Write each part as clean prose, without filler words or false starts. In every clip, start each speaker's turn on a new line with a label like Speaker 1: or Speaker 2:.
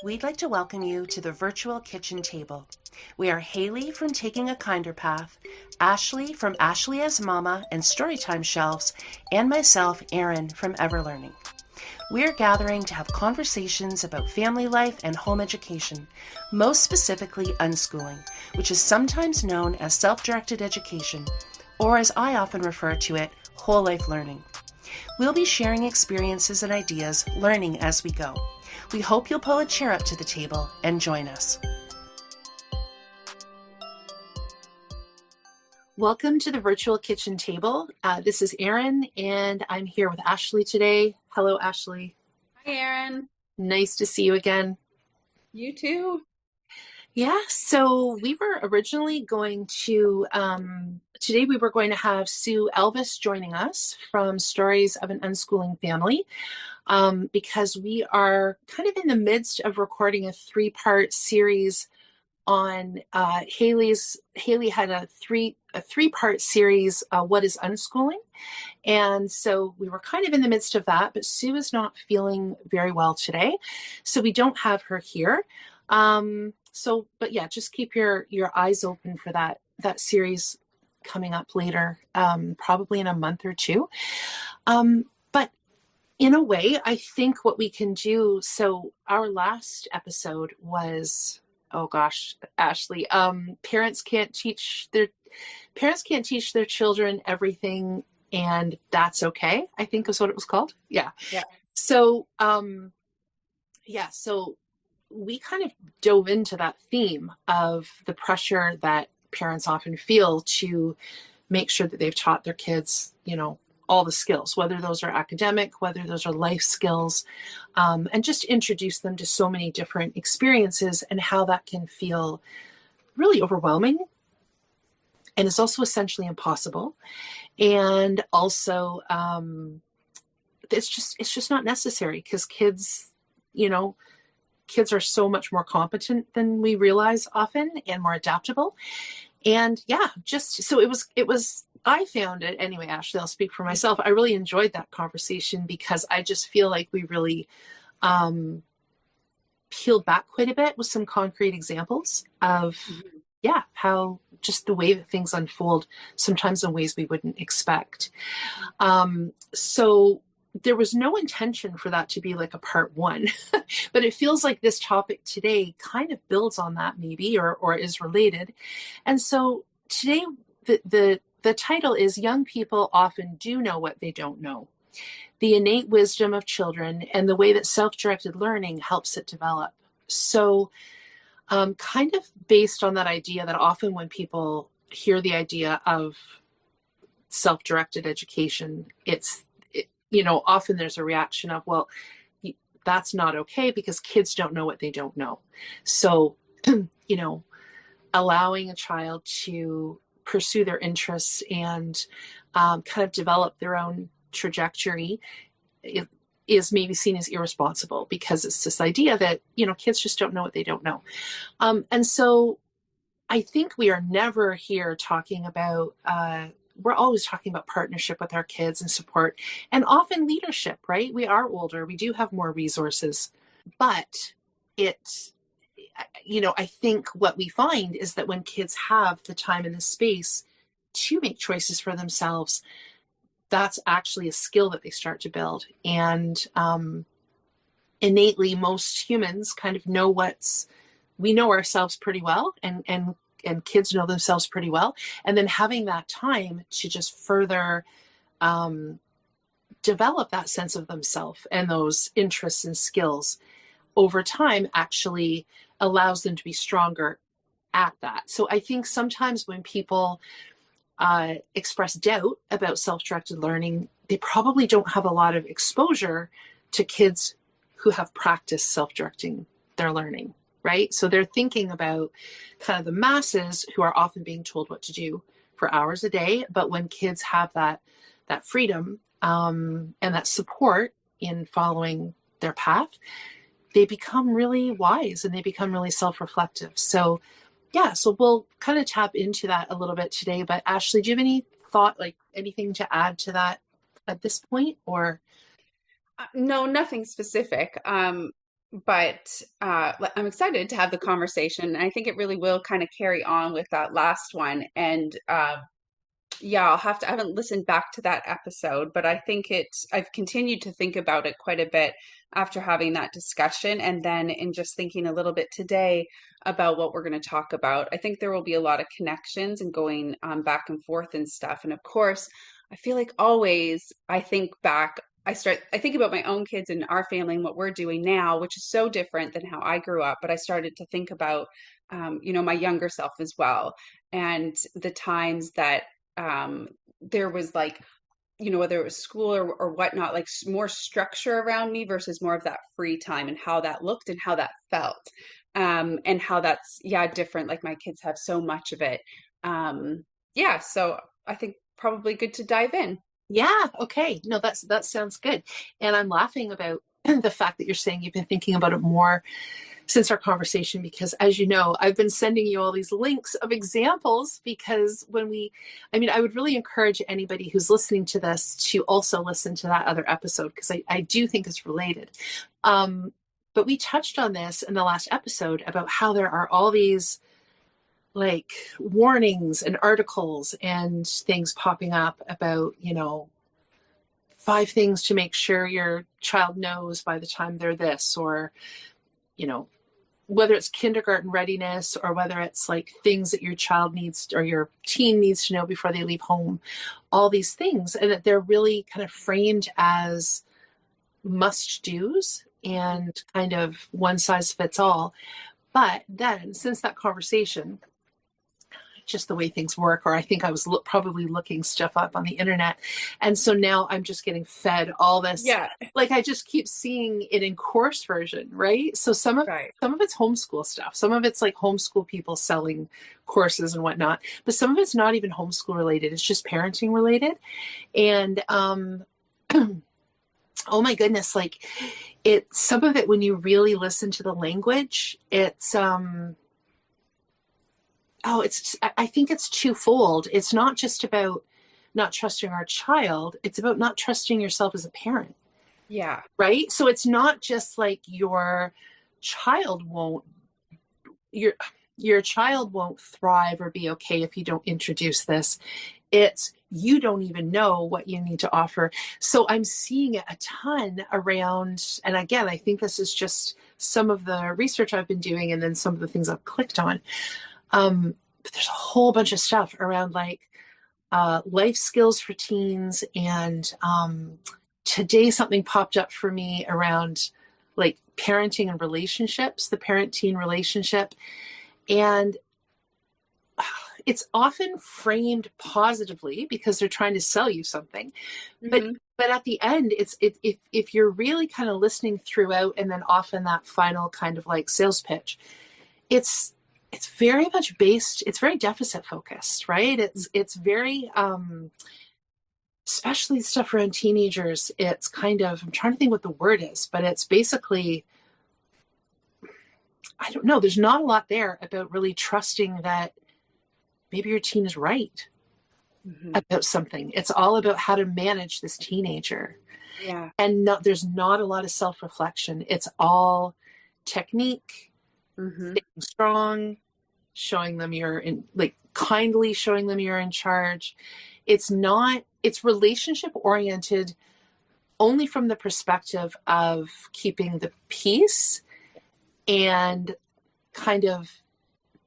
Speaker 1: We'd like to welcome you to the virtual kitchen table. We are Haley from Taking a Kinder Path, Ashley from Ashley as Mama and Storytime Shelves, and myself, Erin, from Everlearning. We're gathering to have conversations about family life and home education, most specifically unschooling, which is sometimes known as self-directed education, or as I often refer to it, whole life learning. We'll be sharing experiences and ideas, learning as we go. We hope you'll pull a chair up to the table and join us. Welcome to the virtual kitchen table. This is Erin, and I'm here with Ashley today. Hello, Ashley.
Speaker 2: Hi, Erin.
Speaker 1: Nice to see you again.
Speaker 2: You too.
Speaker 1: Yeah, so we were originally going to, today we were going to have Sue Elvis joining us from Stories of an Unschooling Family. Because we are kind of in the midst of recording a three-part series on Haley had a three-part series, What is Unschooling? And so we were kind of in the midst of that, but Sue is not feeling very well today, so we don't have her here. But yeah, just keep your eyes open for that series coming up later, probably in a month or two. But in a way, I think what we can do, so our last episode was, oh gosh, Ashley, parents can't teach their children everything, and that's okay, I think is what it was called. Yeah. So so we kind of dove into that theme of the pressure that parents often feel to make sure that they've taught their kids, all the skills, whether those are academic, whether those are life skills, and just introduce them to so many different experiences and how that can feel really overwhelming. And it's also essentially impossible. And also, it's just not necessary, because kids are so much more competent than we realize often, and more adaptable. And yeah, just so it was, I found it anyway, Ashley, I'll speak for myself. I really enjoyed that conversation because I just feel like we really peeled back quite a bit with some concrete examples of, how just the way that things unfold, sometimes in ways we wouldn't expect. So there was no intention for that to be like a part one, but it feels like this topic today kind of builds on that, maybe, or is related. And so today, the title is Young People Often Do Know What They Don't Know: The Innate Wisdom of Children and the Way That Self-Directed Learning Helps It Develop. So kind of based on that idea that often when people hear the idea of self-directed education, often there's a reaction of, well, that's not okay because kids don't know what they don't know. So, allowing a child to pursue their interests and kind of develop their own trajectory is maybe seen as irresponsible, because it's this idea that, kids just don't know what they don't know. And so I think we are never here talking about, we're always talking about partnership with our kids and support, and often leadership, right? We are older, we do have more resources, but I think what we find is that when kids have the time and the space to make choices for themselves, that's actually a skill that they start to build. And innately, most humans kind of know we know ourselves pretty well, and kids know themselves pretty well. And then having that time to just further develop that sense of themselves and those interests and skills over time actually allows them to be stronger at that. So I think sometimes when people express doubt about self-directed learning, they probably don't have a lot of exposure to kids who have practiced self-directing their learning, right? So they're thinking about kind of the masses who are often being told what to do for hours a day. But when kids have that freedom and that support in following their path, they become really wise and they become really self-reflective. So so we'll kind of tap into that a little bit today. But Ashley, do you have any thought, like anything to add to that at this point, or?
Speaker 2: No, nothing specific. but I'm excited to have the conversation. And I think it really will kind of carry on with that last one. And yeah, I haven't listened back to that episode, but I've continued to think about it quite a bit after having that discussion. And then in just thinking a little bit today about what we're going to talk about, I think there will be a lot of connections and going back and forth and stuff. And of course, I feel like always I think back, I think about my own kids and our family and what we're doing now, which is so different than how I grew up. But I started to think about, my younger self as well, and the times that there was like, whether it was school or whatnot, like more structure around me versus more of that free time and how that looked and how that felt. And how that's, yeah, different. Like my kids have so much of it. Yeah, so I think probably good to dive in.
Speaker 1: Yeah, okay. No, that sounds good. And I'm laughing about the fact that you're saying you've been thinking about it more since our conversation, because as you know, I've been sending you all these links of examples because I would really encourage anybody who's listening to this to also listen to that other episode because I do think it's related. But we touched on this in the last episode about how there are all these like warnings and articles and things popping up about, 5 things to make sure your child knows by the time they're this, or, whether it's kindergarten readiness or whether it's like things that your child needs or your teen needs to know before they leave home, all these things, and that they're really kind of framed as must do's and kind of one size fits all. But then since that conversation, just the way things work, or I think I was probably looking stuff up on the internet. And so now I'm just getting fed all this.
Speaker 2: Yeah,
Speaker 1: Like I just keep seeing it in course version, right? So some of
Speaker 2: right.
Speaker 1: it's homeschool stuff. Some of it's like homeschool people selling courses and whatnot, but some of it's not even homeschool related. It's just parenting related. And oh my goodness, like some of it when you really listen to the language, I think it's twofold. It's not just about not trusting our child, it's about not trusting yourself as a parent.
Speaker 2: Yeah.
Speaker 1: Right? So it's not just like child won't your child won't thrive or be okay if you don't introduce this. It's you don't even know what you need to offer. So I'm seeing it a ton around, and again, I think this is just some of the research I've been doing and then some of the things I've clicked on. But there's a whole bunch of stuff around like life skills for teens. And today something popped up for me around like parenting and relationships, the parent-teen relationship. And it's often framed positively because they're trying to sell you something.
Speaker 2: Mm-hmm.
Speaker 1: But at the end, if you're really kind of listening throughout and then often that final kind of like sales pitch, it's very much based, it's very deficit focused, right? It's very, especially stuff around teenagers, it's kind of, I'm trying to think what the word is, but it's basically, I don't know, there's not a lot there about really trusting that maybe your teen is right about something. It's all about how to manage this teenager.
Speaker 2: Yeah.
Speaker 1: And there's not a lot of self-reflection. It's all technique, staying strong, showing them kindly showing them you're in charge. It's relationship oriented only from the perspective of keeping the peace and kind of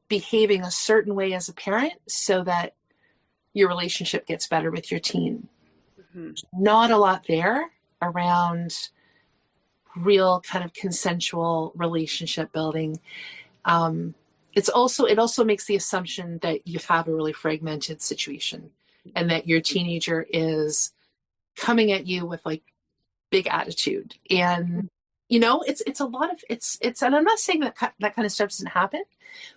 Speaker 1: behaving a certain way as a parent so that your relationship gets better with your teen. Not a lot there around real kind of consensual relationship building. It also makes the assumption that you have a really fragmented situation and that your teenager is coming at you with like big attitude. And, it's a lot of, and I'm not saying that kind of stuff doesn't happen,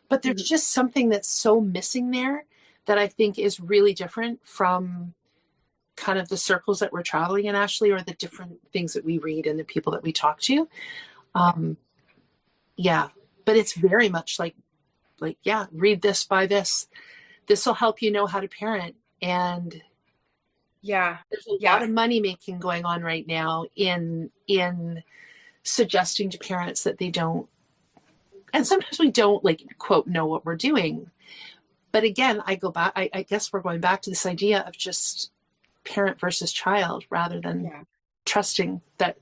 Speaker 1: but there's just something that's so missing there that I think is really different from kind of the circles that we're traveling in, Ashley, or the different things that we read and the people that we talk to. Yeah, but it's very much like, yeah, read this, buy this. This will help you know how to parent. And
Speaker 2: yeah,
Speaker 1: there's a lot of money making going on right now in suggesting to parents that they don't, and sometimes we don't like quote know what we're doing. But again, I go back, I guess we're going back to this idea of just parent versus child rather than
Speaker 2: Yeah.
Speaker 1: trusting that,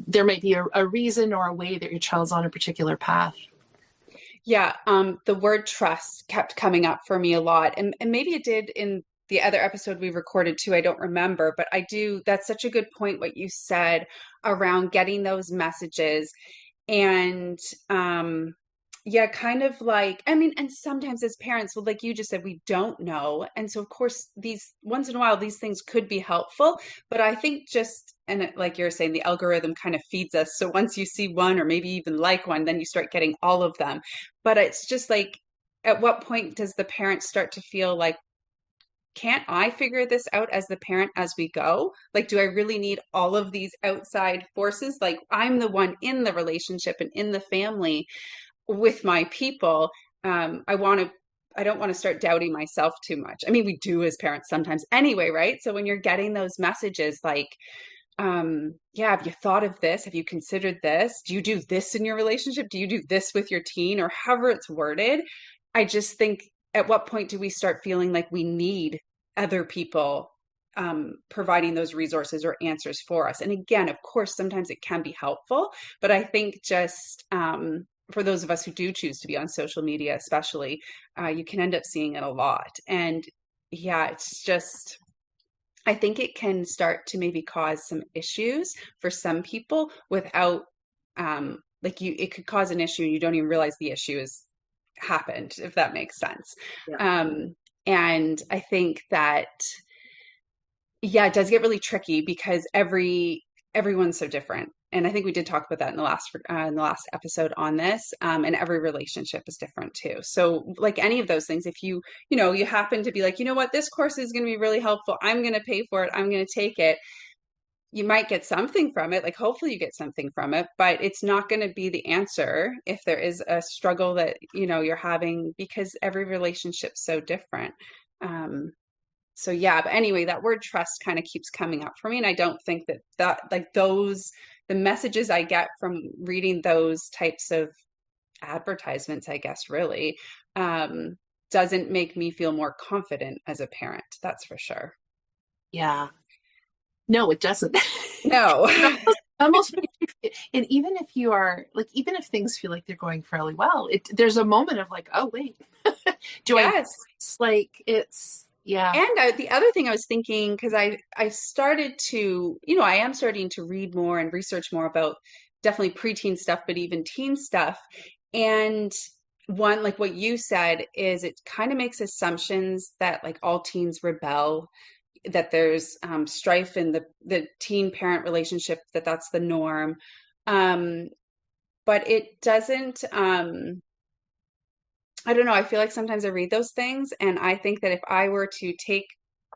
Speaker 1: there might be a reason or a way that your child's on a particular path.
Speaker 2: Yeah, the word trust kept coming up for me a lot, and maybe it did in the other episode we recorded too. I don't remember, but I do. That's such a good point what you said around getting those messages, and yeah, kind of like, I mean, and sometimes as parents, well, like you just said, we don't know, and so of course, these once in a while, these things could be helpful, but I think just like you're saying, the algorithm kind of feeds us. So once you see one or maybe even like one, then you start getting all of them. But it's just like, at what point does the parent start to feel like, can't I figure this out as the parent as we go? Like, do I really need all of these outside forces? Like, I'm the one in the relationship and in the family with my people. I want to, I don't want to start doubting myself too much. I mean, we do as parents sometimes anyway, right? So when you're getting those messages like, yeah, have you thought of this? Have you considered this? Do you do this in your relationship? Do you do this with your teen, or however it's worded? I just think, at what point do we start feeling like we need other people providing those resources or answers for us? And again, of course, sometimes it can be helpful, but I think just for those of us who do choose to be on social media, especially, you can end up seeing it a lot. And yeah, it's just, I think it can start to maybe cause some issues for some people without, like you, it could cause an issue and you don't even realize the issue has happened, if that makes sense.
Speaker 1: Yeah.
Speaker 2: And I think that, yeah, it does get really tricky because everyone's so different. And I think we did talk about that in the last episode on this. And every relationship is different too. So like any of those things, if you happen to be like, you know what, this course is going to be really helpful. I'm going to pay for it. I'm going to take it. You might get something from it. Like hopefully you get something from it, but it's not going to be the answer if there is a struggle that, you're having, because every relationship's so different. So yeah, but anyway, that word trust kind of keeps coming up for me. And I don't think that like the messages I get from reading those types of advertisements, I guess, really, doesn't make me feel more confident as a parent. That's for sure.
Speaker 1: Yeah. No, it doesn't.
Speaker 2: No.
Speaker 1: Almost and even if you are like, even if things feel like they're going fairly well, there's a moment of like, oh wait, do I,
Speaker 2: Yes.
Speaker 1: it's like, it's, yeah.
Speaker 2: And the other thing I was thinking, because I started to, I am starting to read more and research more about definitely preteen stuff, but even teen stuff. And one, like what you said, is it kind of makes assumptions that like all teens rebel, that there's strife in the teen parent relationship, that's the norm. Um, but it doesn't, I don't know. I feel like sometimes I read those things and I think that if I were to take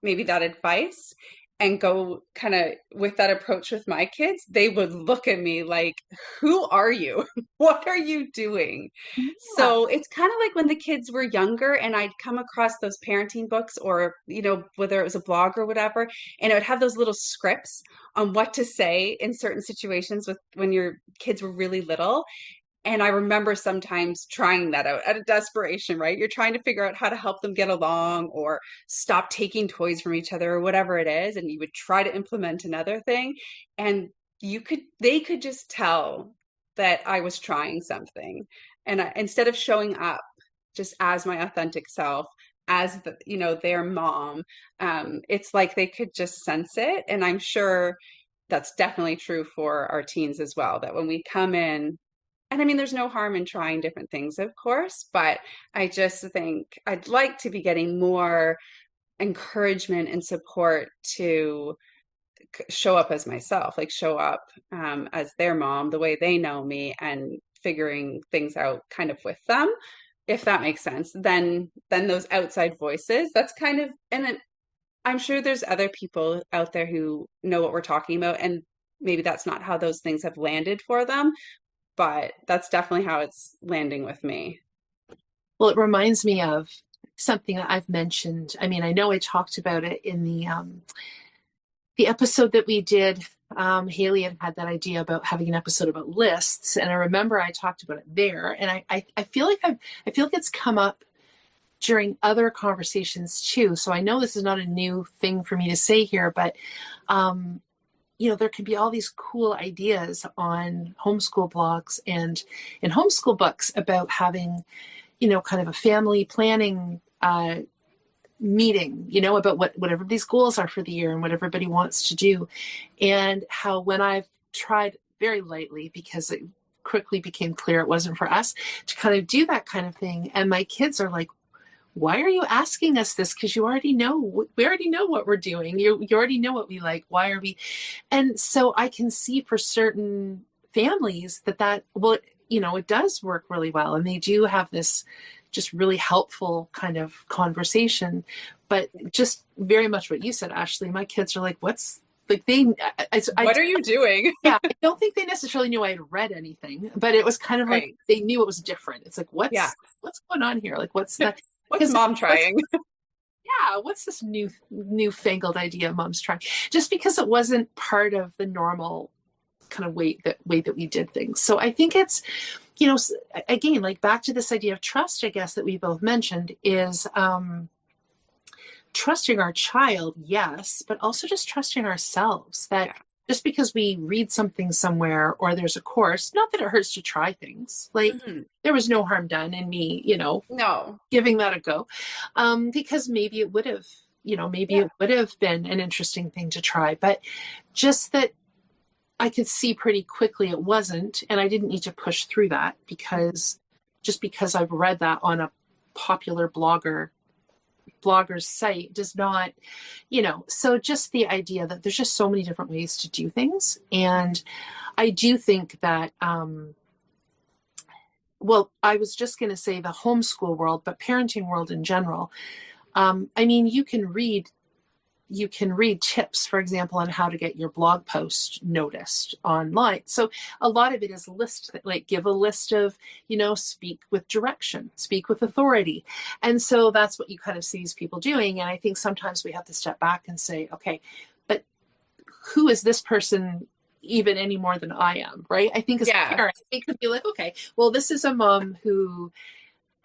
Speaker 2: maybe that advice and go kind of with that approach with my kids, they would look at me like, who are you? What are you doing?
Speaker 1: Yeah.
Speaker 2: So it's kind of like when the kids were younger and I'd come across those parenting books, or, whether it was a blog or whatever, and it would have those little scripts on what to say in certain situations with when your kids were really little. And I remember sometimes trying that out out of desperation, right? You're trying to figure out how to help them get along or stop taking toys from each other or whatever it is. And you would try to implement another thing. And they could just tell that I was trying something. And instead of showing up just as my authentic self, as their mom, it's like they could just sense it. And I'm sure that's definitely true for our teens as well, that when we come in, and I mean, there's no harm in trying different things, of course, but I just think I'd like to be getting more encouragement and support to show up as myself, like show up as their mom, the way they know me, and figuring things out kind of with them, if that makes sense. Then those outside voices, that's kind of, and then I'm sure there's other people out there who know what we're talking about, and maybe that's not how those things have landed for them, but that's definitely how it's landing with me.
Speaker 1: Well, it reminds me of something that I've mentioned. I mean, I know I talked about it in the episode that we did Haley had that idea about having an episode about lists, and I remember I talked about it there, and I feel like I feel like it's come up during other conversations too. So I know this is not a new thing for me to say here, but um, there could be all these cool ideas on homeschool blogs and in homeschool books about having, kind of a family planning meeting, about what everybody's goals are for the year and what everybody wants to do. And how when I've tried very lightly, because it quickly became clear it wasn't for us to kind of do that kind of thing. And my kids are like, why are you asking us this? Because we already know what we're doing. You already know what we like. Why are we? And so I can see for certain families well, it does work really well. And they do have this just really helpful kind of conversation. But just very much what you said, Ashley, my kids are like, what's like
Speaker 2: What are you doing?
Speaker 1: yeah, I don't think they necessarily knew I had read anything, but it was kind of like
Speaker 2: Right.
Speaker 1: they knew it was different. It's like,
Speaker 2: Yeah.
Speaker 1: what's going on here? Like, what's that?
Speaker 2: What's mom trying?
Speaker 1: Yeah, what's this newfangled idea mom's trying? Just because it wasn't part of the normal kind of way that we did things. So I think it's, again, like back to this idea of trust, I guess, that we both mentioned is trusting our child, yes, but also just trusting ourselves that just because we read something somewhere or there's a course, not that it hurts to try things. Like there was no harm done in me,
Speaker 2: No.
Speaker 1: giving that a go. Because maybe it would have, it would have been an interesting thing to try, but just that I could see pretty quickly it wasn't, and I didn't need to push through that because I've read that on a popular blogger's site does not, so just the idea that there's just so many different ways to do things. And I do think that, well, I was just going to say the homeschool world, but parenting world in general. I mean, you can read tips, for example, on how to get your blog post noticed online. So a lot of it is give a list of, speak with direction, speak with authority. And so that's what you kind of see these people doing. And I think sometimes we have to step back and say, okay, but who is this person even any more than I am, right? I think as parents, they could be like, okay, well, this is a mom who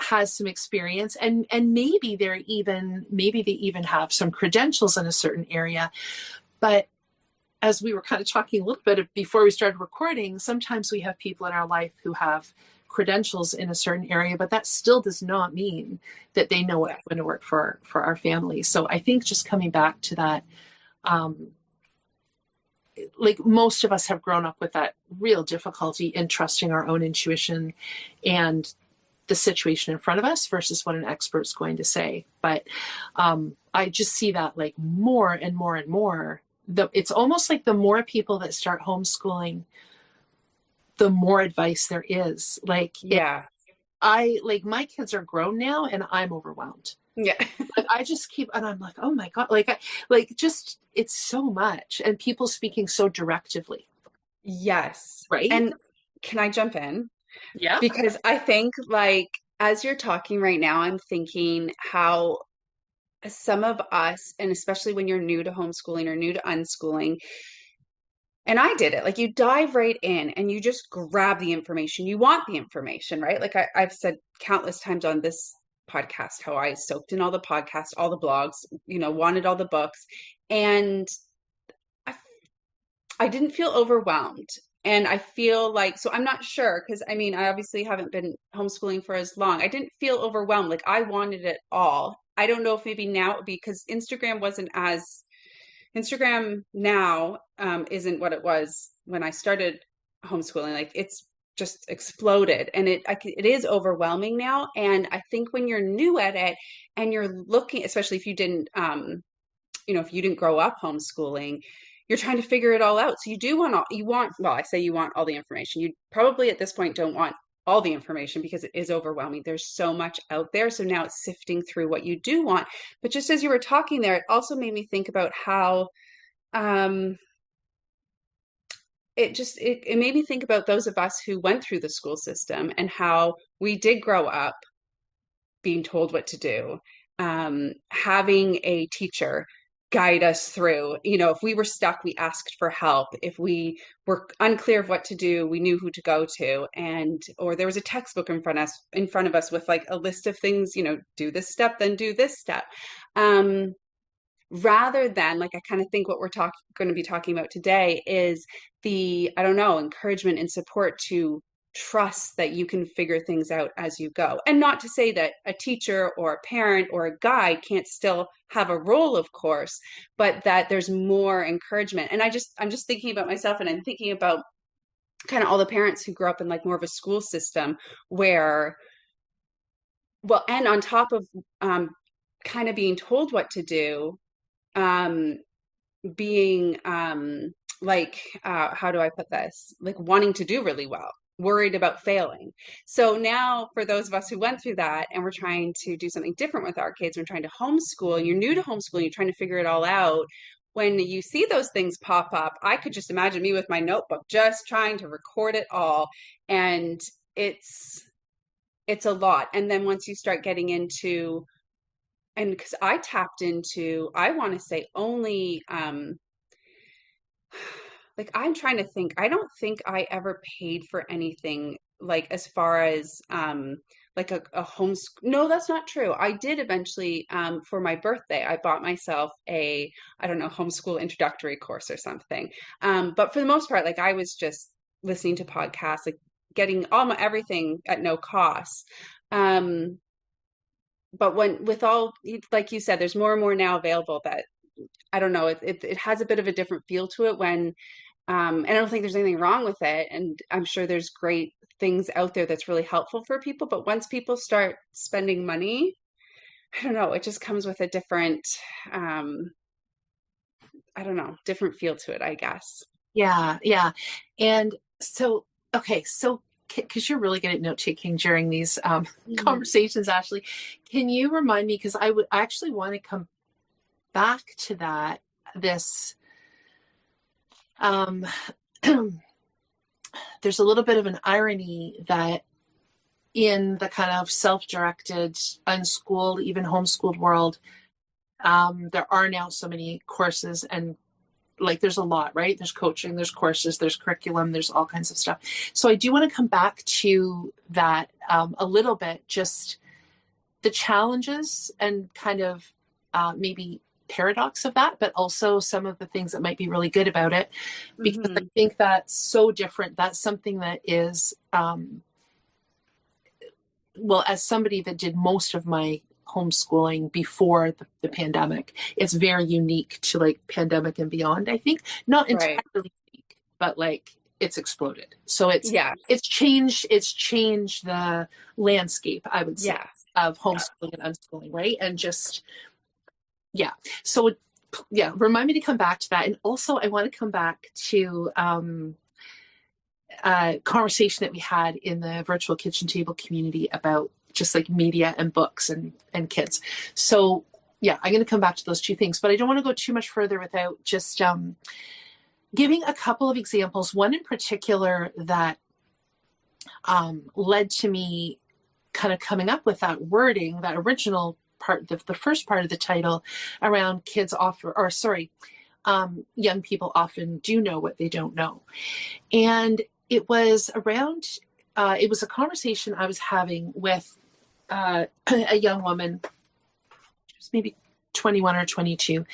Speaker 1: has some experience and maybe they even have some credentials in a certain area. But as we were kind of talking a little bit before we started recording, sometimes we have people in our life who have credentials in a certain area, but that still does not mean that they know what's going to work for our family. So I think just coming back to that, like most of us have grown up with that real difficulty in trusting our own intuition and the situation in front of us versus what an expert's going to say. But I just see that like more and more and more. It's almost like the more people that start homeschooling, the more advice there is. Like, my kids are grown now and I'm overwhelmed.
Speaker 2: Yeah.
Speaker 1: Like I just keep, and I'm like, oh my God, just, it's so much. And people speaking so directively.
Speaker 2: Yes.
Speaker 1: Right.
Speaker 2: And can I jump in?
Speaker 1: Yeah.
Speaker 2: Because I think as you're talking right now, I'm thinking how some of us, and especially when you're new to homeschooling or new to unschooling, and I did it, like you dive right in and you just grab the information. You want the information, right? Like I've said countless times on this podcast how I soaked in all the podcasts, all the blogs, wanted all the books. And I didn't feel overwhelmed. And I feel like, so I'm not sure, because I mean, I obviously haven't been homeschooling for as long. I didn't feel overwhelmed. Like I wanted it all. I don't know if maybe now, because Instagram now isn't what it was when I started homeschooling. Like it's just exploded and it is overwhelming now. And I think when you're new at it and you're looking, especially if you didn't, if you didn't grow up homeschooling, you're trying to figure it all out. So well, I say you want all the information. You probably at this point don't want all the information because it is overwhelming. There's so much out there. So now it's sifting through what you do want. But just as you were talking there, it also made me think about how it made me think about those of us who went through the school system and how we did grow up being told what to do, having a teacher guide us through. If we were stuck, we asked for help. If we were unclear of what to do, we knew who to go to. And or there was a textbook in front of us with like a list of things, do this step, then do this step. Rather than, like, I kind of think what we're going to be talking about today is the, I don't know, encouragement and support to trust that you can figure things out as you go. And not to say that a teacher or a parent or a guide can't still have a role, of course, but that there's more encouragement. And I'm just thinking about myself, and I'm thinking about kind of all the parents who grew up in like more of a school system where, well, and on top of kind of being told what to do, um, being like how do I put this? Like wanting to do really well, worried about failing. So now for those of us who went through that and we're trying to do something different with our kids, we're trying to homeschool, and you're new to homeschooling, you're trying to figure it all out. When you see those things pop up, I could just imagine me with my notebook, just trying to record it all. And it's a lot. And then once you start getting into, and because I tapped into, I want to say only, like I'm trying to think, I don't think I ever paid for anything like as far as like a homeschool. No, that's not true. I did eventually, for my birthday, I bought myself a, I don't know, homeschool introductory course or something. But for the most part, like I was just listening to podcasts, like getting all my everything at no cost. But when with all, like you said, there's more and more now available that I don't know, it has a bit of a different feel to it when, and I don't think there's anything wrong with it. And I'm sure there's great things out there that's really helpful for people. But once people start spending money, I don't know, it just comes with a different, um, I don't know, different feel to it, I guess.
Speaker 1: Yeah, yeah. And so, okay, so because you're really good at note taking during these
Speaker 2: Mhm.
Speaker 1: conversations, Ashley, can you remind me? Because I actually want to come back to that. This, um, there's a little bit of an irony that in the kind of self-directed, unschooled, even homeschooled world, there are now so many courses and like there's a lot, right? There's coaching, there's courses, there's curriculum, there's all kinds of stuff. So I do want to come back to that a little bit, just the challenges and kind of maybe paradox of that, but also some of the things that might be really good about it, because I
Speaker 2: Hmm.
Speaker 1: think that's so different. That's something that is, well, as somebody that did most of my homeschooling before the pandemic, it's very unique to like pandemic and beyond. I think not
Speaker 2: Right.
Speaker 1: entirely unique, but like it's exploded. So
Speaker 2: Yeah.
Speaker 1: it's changed the landscape, I would say,
Speaker 2: Yeah.
Speaker 1: of
Speaker 2: Yeah.
Speaker 1: homeschooling and unschooling, right? And just yeah. So yeah, remind me to come back to that. And also I want to come back to conversation that we had in the virtual kitchen table community about just like media and books and kids. So yeah, I'm going to come back to those two things, but I don't want to go too much further without just giving a couple of examples. One in particular that led to me kind of coming up with that wording, that original part, the first part of the title around kids offer, or sorry, young people often do know what they don't know. And it was around, it was a conversation I was having with a young woman, she was maybe 21 or 22,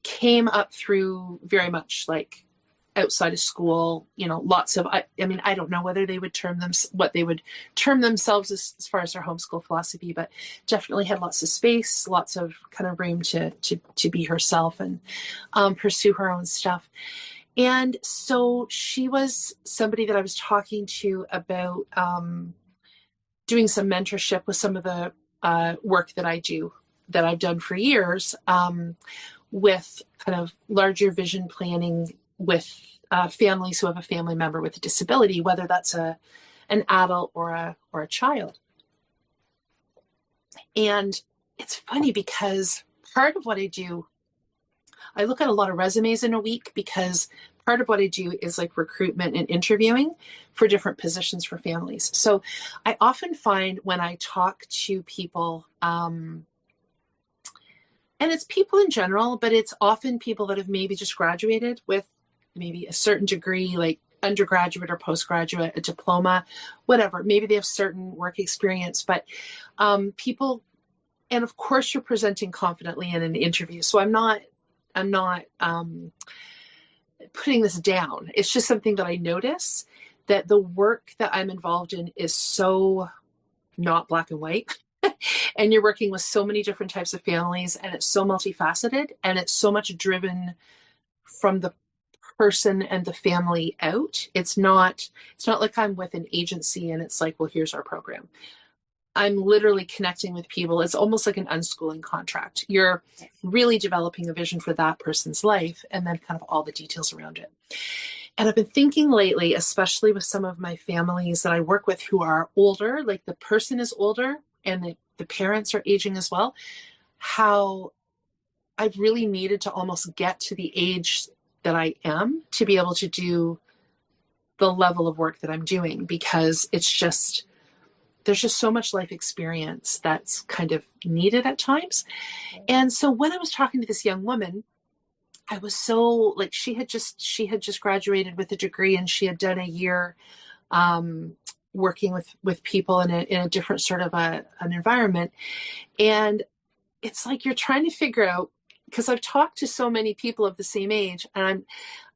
Speaker 1: came up through very much like outside of school, lots of, I mean, I don't know whether they would term them, what they would term themselves as far as their homeschool philosophy, but definitely had lots of space, lots of kind of room to be herself and pursue her own stuff. And so she was somebody that I was talking to about doing some mentorship with some of the work that I do, that I've done for years, with kind of larger vision planning with families who have a family member with a disability, whether that's an adult or a child. And it's funny because part of what I do, I look at a lot of resumes in a week because part of what I do is like recruitment and interviewing for different positions for families. So I often find when I talk to people, and And it's people in general, but it's often people that have maybe just graduated with maybe a certain degree, like undergraduate or postgraduate, a diploma, whatever. Maybe they have certain work experience, but people, and of course you're presenting confidently in an interview. So I'm not putting this down. It's just something that I notice, that the work that I'm involved in is so not black and white. And you're working with so many different types of families, and it's so multifaceted, and it's so much driven from the person and the family out. It's not like I'm with an agency and it's like, well, here's our program. I'm literally connecting with people. It's almost like an unschooling contract. You're really developing a vision for that person's life, and then kind of all the details around it. And I've been thinking lately, especially with some of my families that I work with who are older, like the person is older and the parents are aging as well, how I've really needed to almost get to the age that I am to be able to do the level of work that I'm doing, because there's just so much life experience that's kind of needed at times. And so when I was talking to this young woman, I was so like, she had just graduated with a degree, and she had done a year working with people in a different sort of an environment. And it's like, you're trying to figure out, because I've talked to so many people of the same age, and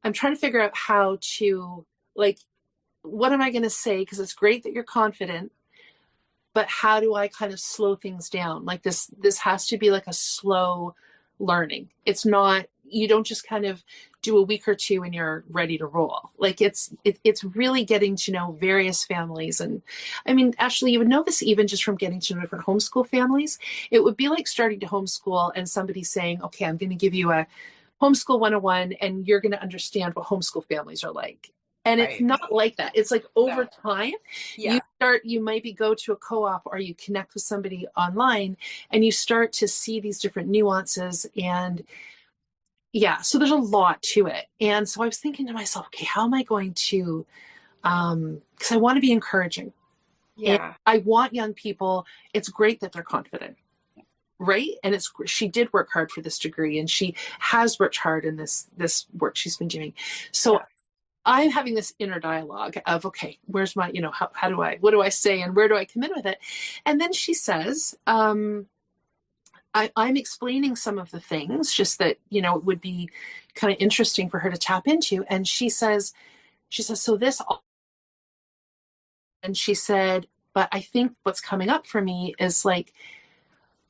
Speaker 1: I'm trying to figure out how to, like, what am I going to say? Because it's great that you're confident, but how do I kind of slow things down? Like this has to be like a slow learning. It's not, you don't just kind of do a week or two and you're ready to roll. Like it's really getting to know various families. And I mean, Ashley, you would know this even just from getting to know different homeschool families. It would be like starting to homeschool and somebody saying, okay, I'm going to give you a homeschool 101 and you're going to understand what homeschool families are like. And it's
Speaker 2: Right.
Speaker 1: not like that. It's like over time,
Speaker 2: Yeah.
Speaker 1: you maybe go to a co-op or you connect with somebody online, and you start to see these different nuances. And yeah, so there's a lot to it. And so I was thinking to myself, okay, how am I going to, because I want to be encouraging. And
Speaker 2: Yeah.
Speaker 1: I want young people, it's great that they're confident, right? And she did work hard for this degree, and she has worked hard in this work she's been doing. So
Speaker 2: Yeah.
Speaker 1: I'm having this inner dialogue of, okay, where's my, what do I say and where do I come in with it? And then she says, I'm explaining some of the things just that, it would be kind of interesting for her to tap into. And she says, so this, and she said, but I think what's coming up for me is like,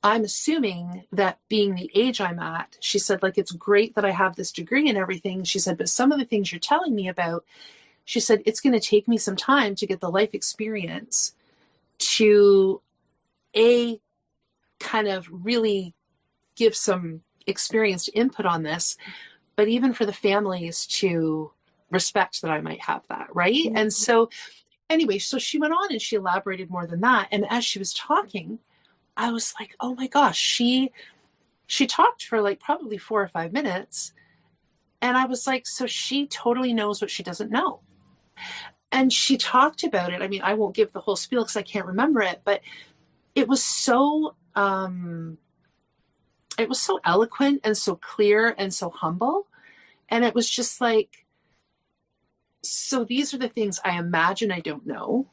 Speaker 1: I'm assuming that being the age I'm at, she said, like, it's great that I have this degree and everything. She said, but some of the things you're telling me about, she said, it's going to take me some time to get the life experience to kind of really give some experienced input on this, but even for the families to respect that I might have that. Right. Mm-hmm. And so anyway, so she went on and she elaborated more than that. And as she was talking, I was like, oh my gosh, she talked for like probably 4 or 5 minutes. And I was like, so she totally knows what she doesn't know. And she talked about it. I mean, I won't give the whole spiel because I can't remember it, but it was so eloquent and so clear and so humble. And it was just like, so these are the things I imagine I don't know.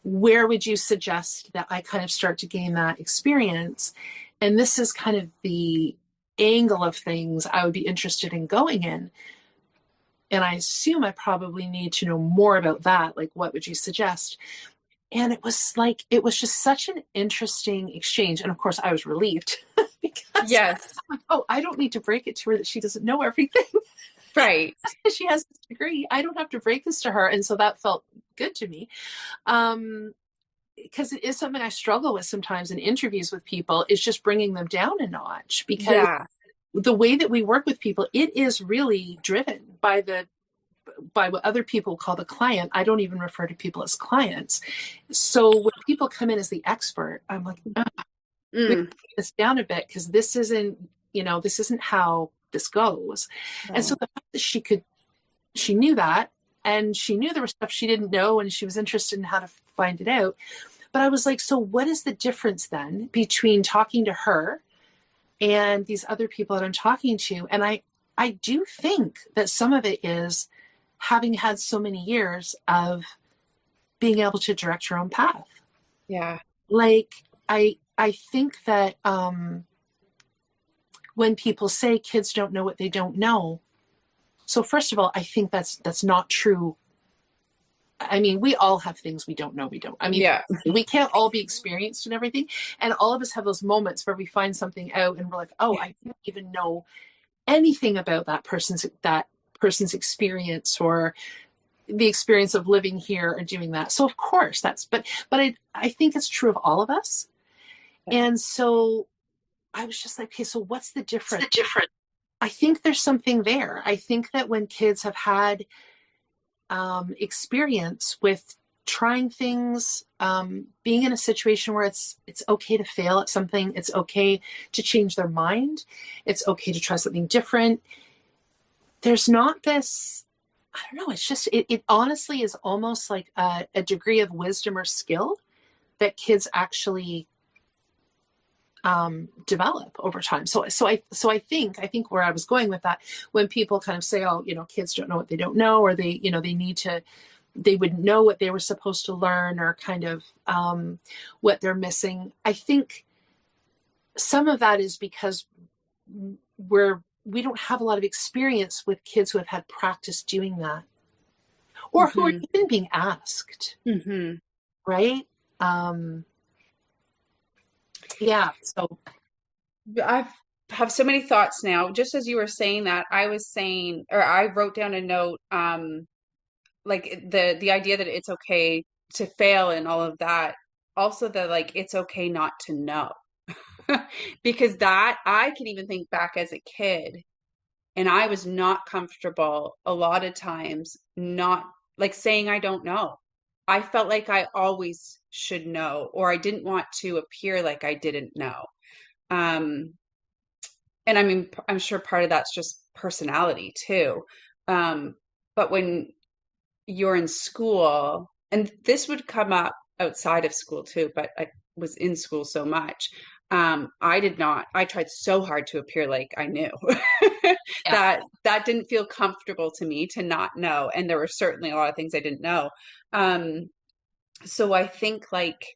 Speaker 1: Where would you suggest that I kind of start to gain that experience? And this is kind of the angle of things I would be interested in going in. And I assume I probably need to know more about that. Like, what would you suggest? And it was just such an interesting exchange. And of course, I was relieved because
Speaker 2: yes.
Speaker 1: I'm like, oh, I don't need to break it to her that she doesn't know everything.
Speaker 2: Right.
Speaker 1: She has this degree. I don't have to break this to her. And so that felt good to me. Because it is something I struggle with sometimes in interviews with people, is just bringing them down a notch, because the way that we work with people, it is really driven by what other people call the client. I don't even refer to people as clients. So when people come in as the expert, I'm like, we bring this down a bit, because this isn't how this goes. Right. And so the fact that she knew that, and she knew there was stuff she didn't know, and she was interested in how to find it out. But I was like, so what is the difference then between talking to her and these other people that I'm talking to. And I do think that some of it is having had so many years of being able to direct your own path.
Speaker 2: Yeah.
Speaker 1: Like I think that when people say kids don't know what they don't know, so first of all, I think that's not true. I mean, we all have things we don't know. We don't. I mean,
Speaker 2: Yeah.
Speaker 1: we can't all be experienced and everything. And all of us have those moments where we find something out and we're like, oh, I didn't even know anything about that person's experience or the experience of living here or doing that. So of course but I think it's true of all of us. And so I was just like, okay, so what's the difference? I think there's something there. I think that when kids have had experience with trying things, being in a situation where it's okay to fail at something, it's okay to change their mind, it's okay to try something different. There's not this, I don't know, it's just it honestly is almost like a degree of wisdom or skill that kids actually develop over time. So I think where I was going with that, when people kind of say, oh, kids don't know what they don't know, or they need to, they would know what they were supposed to learn, or kind of what they're missing. I think some of that is because we don't have a lot of experience with kids who have had practice doing that, or who are
Speaker 2: Mm-hmm.
Speaker 1: even being asked,
Speaker 2: Mm-hmm.
Speaker 1: right? Yeah. So
Speaker 2: I have so many thoughts now. Just as you were saying that, I was saying, or I wrote down a note, like the idea that it's okay to fail and all of that. Also, that like it's okay not to know. Because that I can even think back as a kid, and I was not comfortable a lot of times, not like saying I don't know. I felt like I always should know, or I didn't want to appear like I didn't know. Um, and I mean, I'm sure part of that's just personality too. But when you're in school, and this would come up outside of school too, but I was in school so much. I did not, I tried so hard to appear like I knew
Speaker 1: yeah.
Speaker 2: that didn't feel comfortable to me to not know. And there were certainly a lot of things I didn't know. Um, so I think like,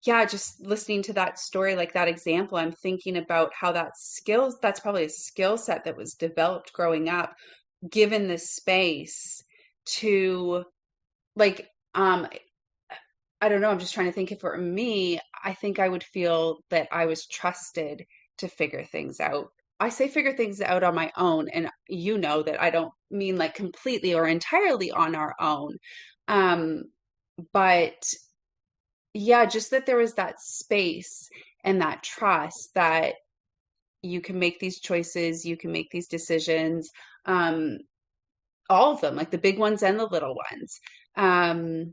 Speaker 2: yeah, just listening to that story, like that example, I'm thinking about how that's probably a skill set that was developed growing up, given this space to like, I don't know, I'm just trying to think if it were me, I think I would feel that I was trusted to figure things out. I say figure things out on my own, and you know that I don't mean like completely or entirely on our own. Um, but yeah, just that there was that space and that trust that you can make these choices, you can make these decisions, um, all of them, like the big ones and the little ones. Um,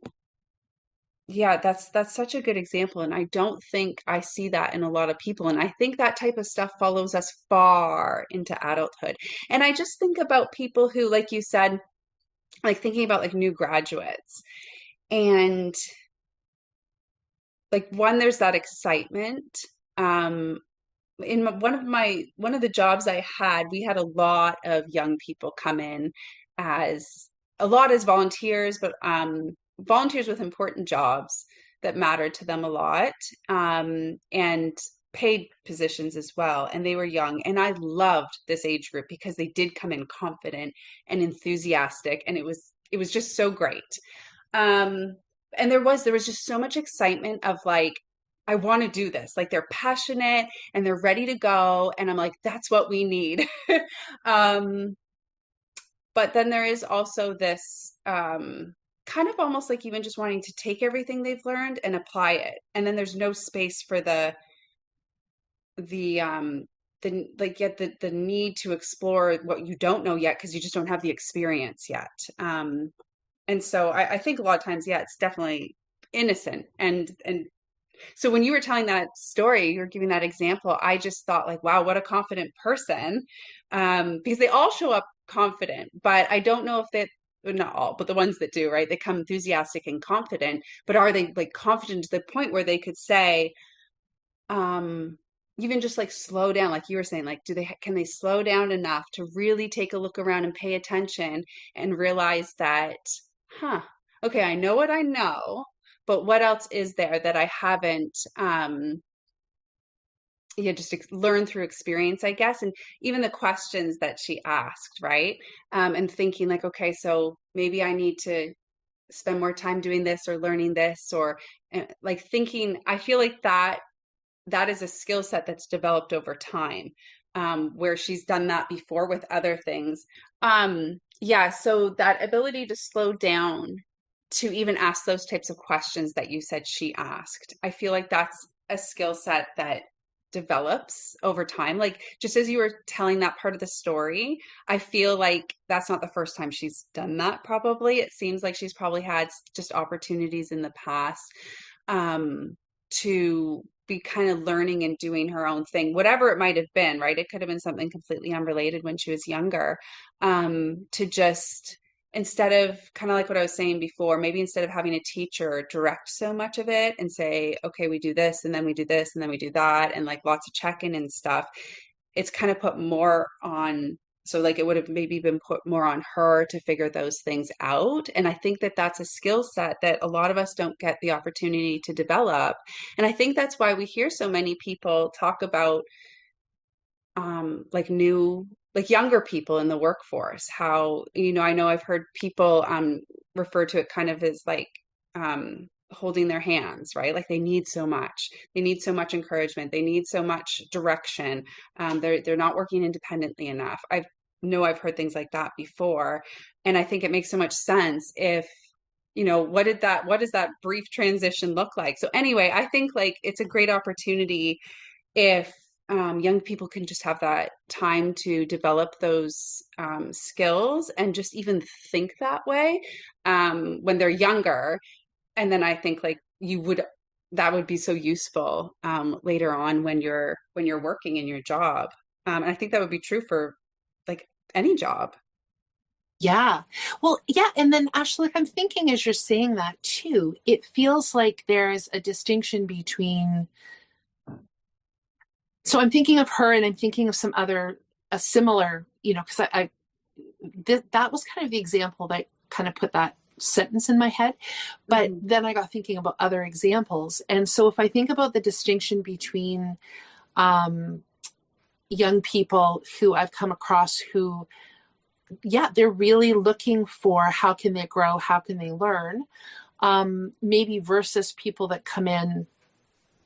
Speaker 2: yeah, that's such a good example, and I don't think I see that in a lot of people. And I think that type of stuff follows us far into adulthood. And I just think about people who, like you said, like thinking about like new graduates and like one, there's that excitement. Um, one of the jobs I had, we had a lot of young people come in as a lot as volunteers, but volunteers with important jobs that mattered to them a lot, and paid positions as well. And they were young, and I loved this age group because they did come in confident and enthusiastic, and it was just so great. Um, and there was just so much excitement of like, I want to do this. Like they're passionate and they're ready to go. And I'm like, that's what we need. um, but then there is also this kind of almost like even just wanting to take everything they've learned and apply it. And then there's no space for the like yet the need to explore what you don't know yet because you just don't have the experience yet. And so I think a lot of times, yeah, it's definitely innocent. And so when you were telling that story, you're giving that example, I just thought like, wow, what a confident person. Because they all show up confident, but I don't know if they, well, not all, but the ones that do, right? They come enthusiastic and confident, but are they like confident to the point where they could say, um, even just like slow down, like you were saying, like can they slow down enough to really take a look around and pay attention and realize that, huh, okay, I know what I know, but what else is there that I haven't yeah, just learn through experience, I guess. And even the questions that she asked, right? And thinking like, okay, so maybe I need to spend more time doing this or learning this, or like thinking, I feel like that is a skill set that's developed over time, where she's done that before with other things. Yeah, so that ability to slow down to even ask those types of questions that you said she asked, I feel like that's a skill set that develops over time. Like just as you were telling that part of the story, I feel like that's not the first time she's done that, probably. It seems like she's probably had just opportunities in the past to be kind of learning and doing her own thing, whatever it might have been, right? It could have been something completely unrelated when she was younger. To just, instead of kind of like what I was saying before, maybe instead of having a teacher direct so much of it and say, okay, we do this and then we do this and then we do that, and like lots of check-in and stuff, it's kind of put more on, so like it would have maybe been put more on her to figure those things out. And I think that that's a skill set that a lot of us don't get the opportunity to develop. And I think that's why we hear so many people talk about like younger people in the workforce, how, I know I've heard people refer to it kind of as like holding their hands, right? Like they need so much encouragement, they need so much direction. They're not working independently enough. I've heard things like that before, and I think it makes so much sense if, what does that brief transition look like? So anyway, I think like it's a great opportunity if young people can just have that time to develop those skills and just even think that way when they're younger. And then I think like that would be so useful later on when you're working in your job. And I think that would be true for like any job.
Speaker 1: Yeah. Well, yeah. And then Ashley, like I'm thinking as you're saying that too, it feels like there's a distinction between, so I'm thinking of her and I'm thinking of some other, a similar, because that was kind of the example that kind of put that sentence in my head. But
Speaker 2: Mhm.
Speaker 1: then I got thinking about other examples. And so if I think about the distinction between um, young people who I've come across who, yeah, they're really looking for how can they grow, how can they learn, maybe versus people that come in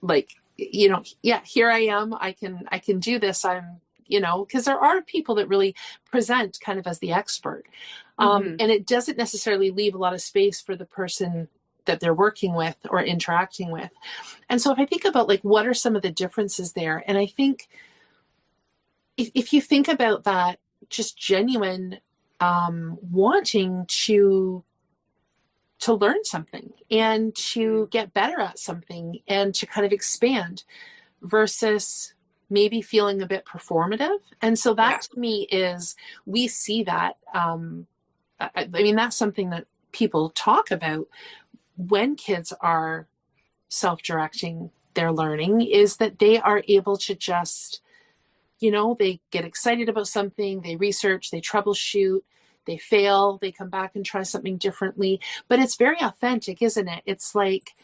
Speaker 1: like, yeah, here I am, I can do this, because there are people that really present kind of as the expert,
Speaker 2: Mhm.
Speaker 1: and it doesn't necessarily leave a lot of space for the person that they're working with or interacting with. And so if I think about like what are some of the differences there, and I think if you think about that, just genuine wanting to learn something and to
Speaker 2: Mhm.
Speaker 1: get better at something and to kind of expand versus maybe feeling a bit performative. And so
Speaker 2: Yeah.
Speaker 1: that to me is, we see that. I mean, that's something that people talk about when kids are self directing their learning, is that they are able to just, they get excited about something, they research, they troubleshoot, they fail, they come back and try something differently. But it's very authentic, isn't it? It's like,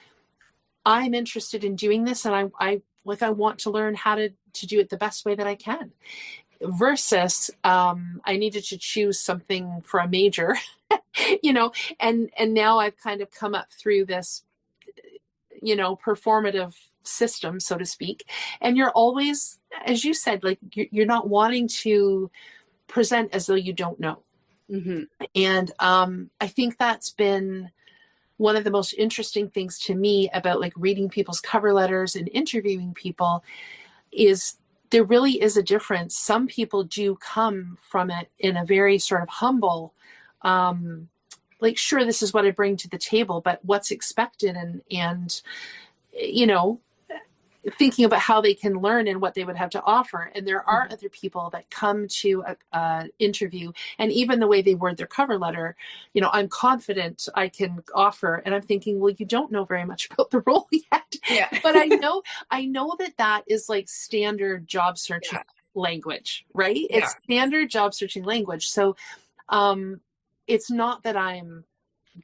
Speaker 1: I'm interested in doing this, and I want to learn how to do it the best way that I can. Versus, I needed to choose something for a major, you know, and now I've kind of come up through this, performative system, so to speak. And you're always, as you said, like you're not wanting to present as though you don't know.
Speaker 2: Mhm.
Speaker 1: And I think that's been one of the most interesting things to me about like reading people's cover letters and interviewing people, is there really is a difference. Some people do come from it in a very sort of humble, like, sure, this is what I bring to the table, but what's expected, and you know thinking about how they can learn and what they would have to offer. And there are other people that come to a interview, and even the way they word their cover letter, I'm confident I can offer. And I'm thinking, well, you don't know very much about the role yet.
Speaker 2: Yeah.
Speaker 1: But I know that is like standard job searching language, right?
Speaker 2: Yeah.
Speaker 1: It's standard job searching language. So it's not that I'm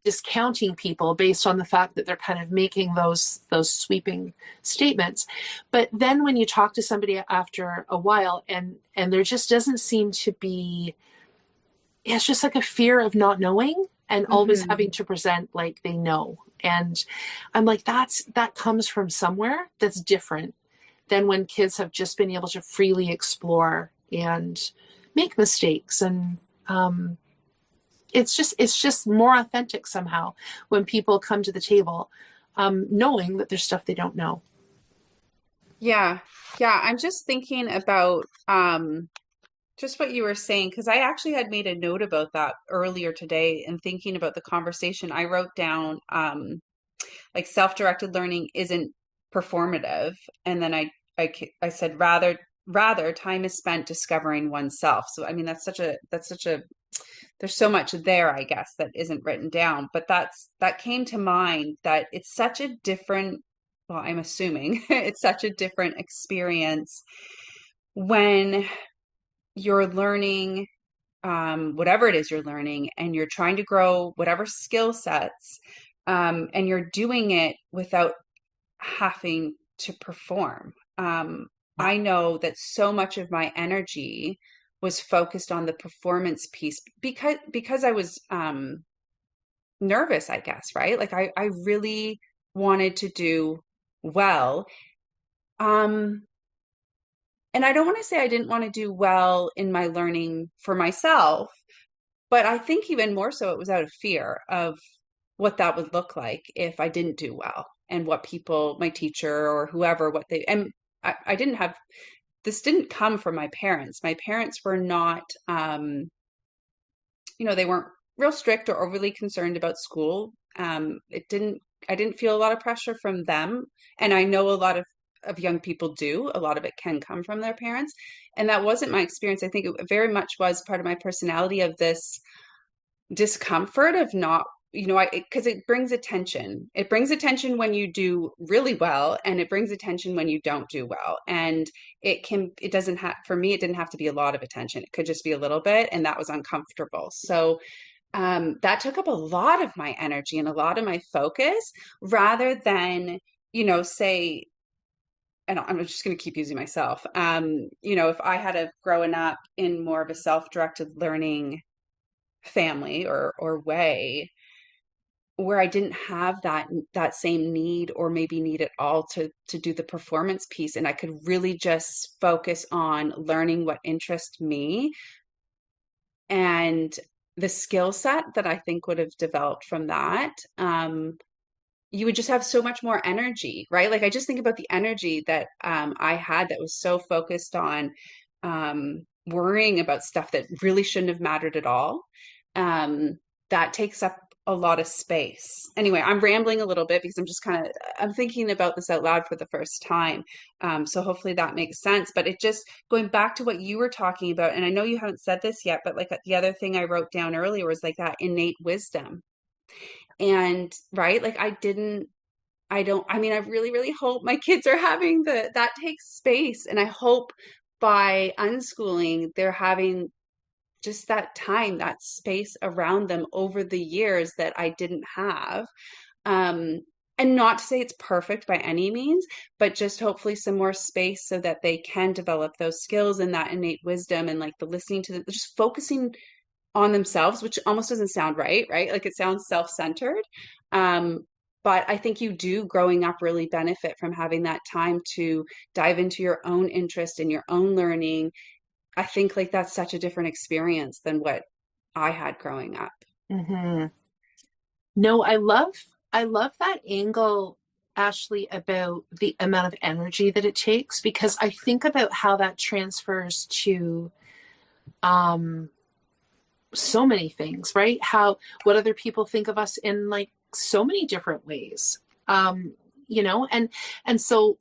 Speaker 1: discounting people based on the fact that they're kind of making those sweeping statements. But then when you talk to somebody after a while, and there just doesn't seem to be, it's just like a fear of not knowing and always having to present like they know. And I'm like, that comes from somewhere that's different than when kids have just been able to freely explore and make mistakes. And it's just more authentic somehow when people come to the table knowing that there's stuff they don't know.
Speaker 2: Yeah. Yeah. I'm just thinking about just what you were saying, because I actually had made a note about that earlier today and thinking about the conversation. I wrote down like self-directed learning isn't performative. And then I said rather time is spent discovering oneself. So I mean that's such a there's so much there, I guess, that isn't written down. But that came to mind that it's such a different, well, I'm assuming it's such a different experience when you're learning whatever it is you're learning, and you're trying to grow whatever skill sets, and you're doing it without having to perform. I know that so much of my energy was focused on the performance piece because I was nervous, I guess, right? Like I really wanted to do well. Um, and I don't want to say I didn't want to do well in my learning for myself, but I think even more so it was out of fear of what that would look like if I didn't do well, and what people, my teacher or whoever, what they, and I didn't have, this didn't come from my parents. My parents were not, they weren't real strict or overly concerned about school. I didn't feel a lot of pressure from them. And I know a lot of young people do. A lot of it can come from their parents. And that wasn't my experience. I think it very much was part of my personality, of this discomfort of not, because it brings attention. It brings attention when you do really well, and it brings attention when you don't do well. And it doesn't have, for me, it didn't have to be a lot of attention. It could just be a little bit, and that was uncomfortable. So that took up a lot of my energy and a lot of my focus, rather than, say, and I'm just going to keep using myself. If I had grown up in more of a self-directed learning family or way, where I didn't have that same need, or maybe need at all, to do the performance piece, and I could really just focus on learning what interests me, and the skill set that I think would have developed from that, you would just have so much more energy, right? Like I just think about the energy that I had, that was so focused on worrying about stuff that really shouldn't have mattered at all. That takes up a lot of space. Anyway, I'm rambling a little bit because I'm thinking about this out loud for the first time. So hopefully that makes sense. But it just, going back to what you were talking about, and I know you haven't said this yet, but like the other thing I wrote down earlier was like that innate wisdom. And right, like I really, really hope my kids are having that takes space. And I hope by unschooling, they're having just that time, that space around them over the years that I didn't have. And not to say it's perfect by any means, but just hopefully some more space so that they can develop those skills and that innate wisdom, and like the listening to just focusing on themselves, which almost doesn't sound right? Like it sounds self-centered. But I think you do, growing up, really benefit from having that time to dive into your own interest and your own learning. I think like that's such a different experience than what I had growing up.
Speaker 1: Mm-hmm. No, I love that angle, Ashley, about the amount of energy that it takes, because I think about how that transfers to so many things, right? What other people think of us in like so many different ways. And so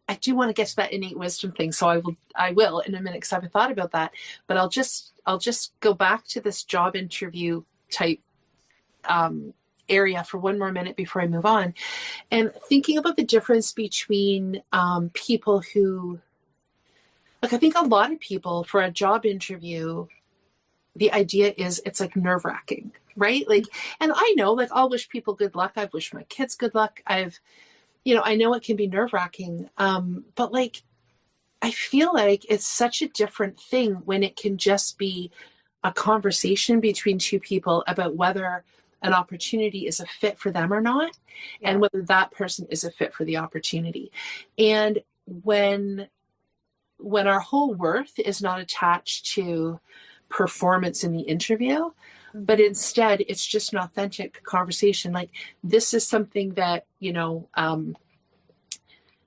Speaker 1: I do want to get to that innate wisdom thing. So I will in a minute because I haven't thought about that. But I'll just go back to this job interview type area for one more minute before I move on. And thinking about the difference between people who, like, I think a lot of people for a job interview, the idea is it's like nerve wracking, right? Like, and I know, like, I'll wish people good luck. I've wished my kids good luck. I know it can be nerve wracking. But like, I feel like it's such a different thing when it can just be a conversation between two people about whether an opportunity is a fit for them or not,
Speaker 2: Yeah.
Speaker 1: and whether that person is a fit for the opportunity. And when our whole worth is not attached to performance in the interview, but
Speaker 2: Mhm.
Speaker 1: instead it's just an authentic conversation. Like, this is something that,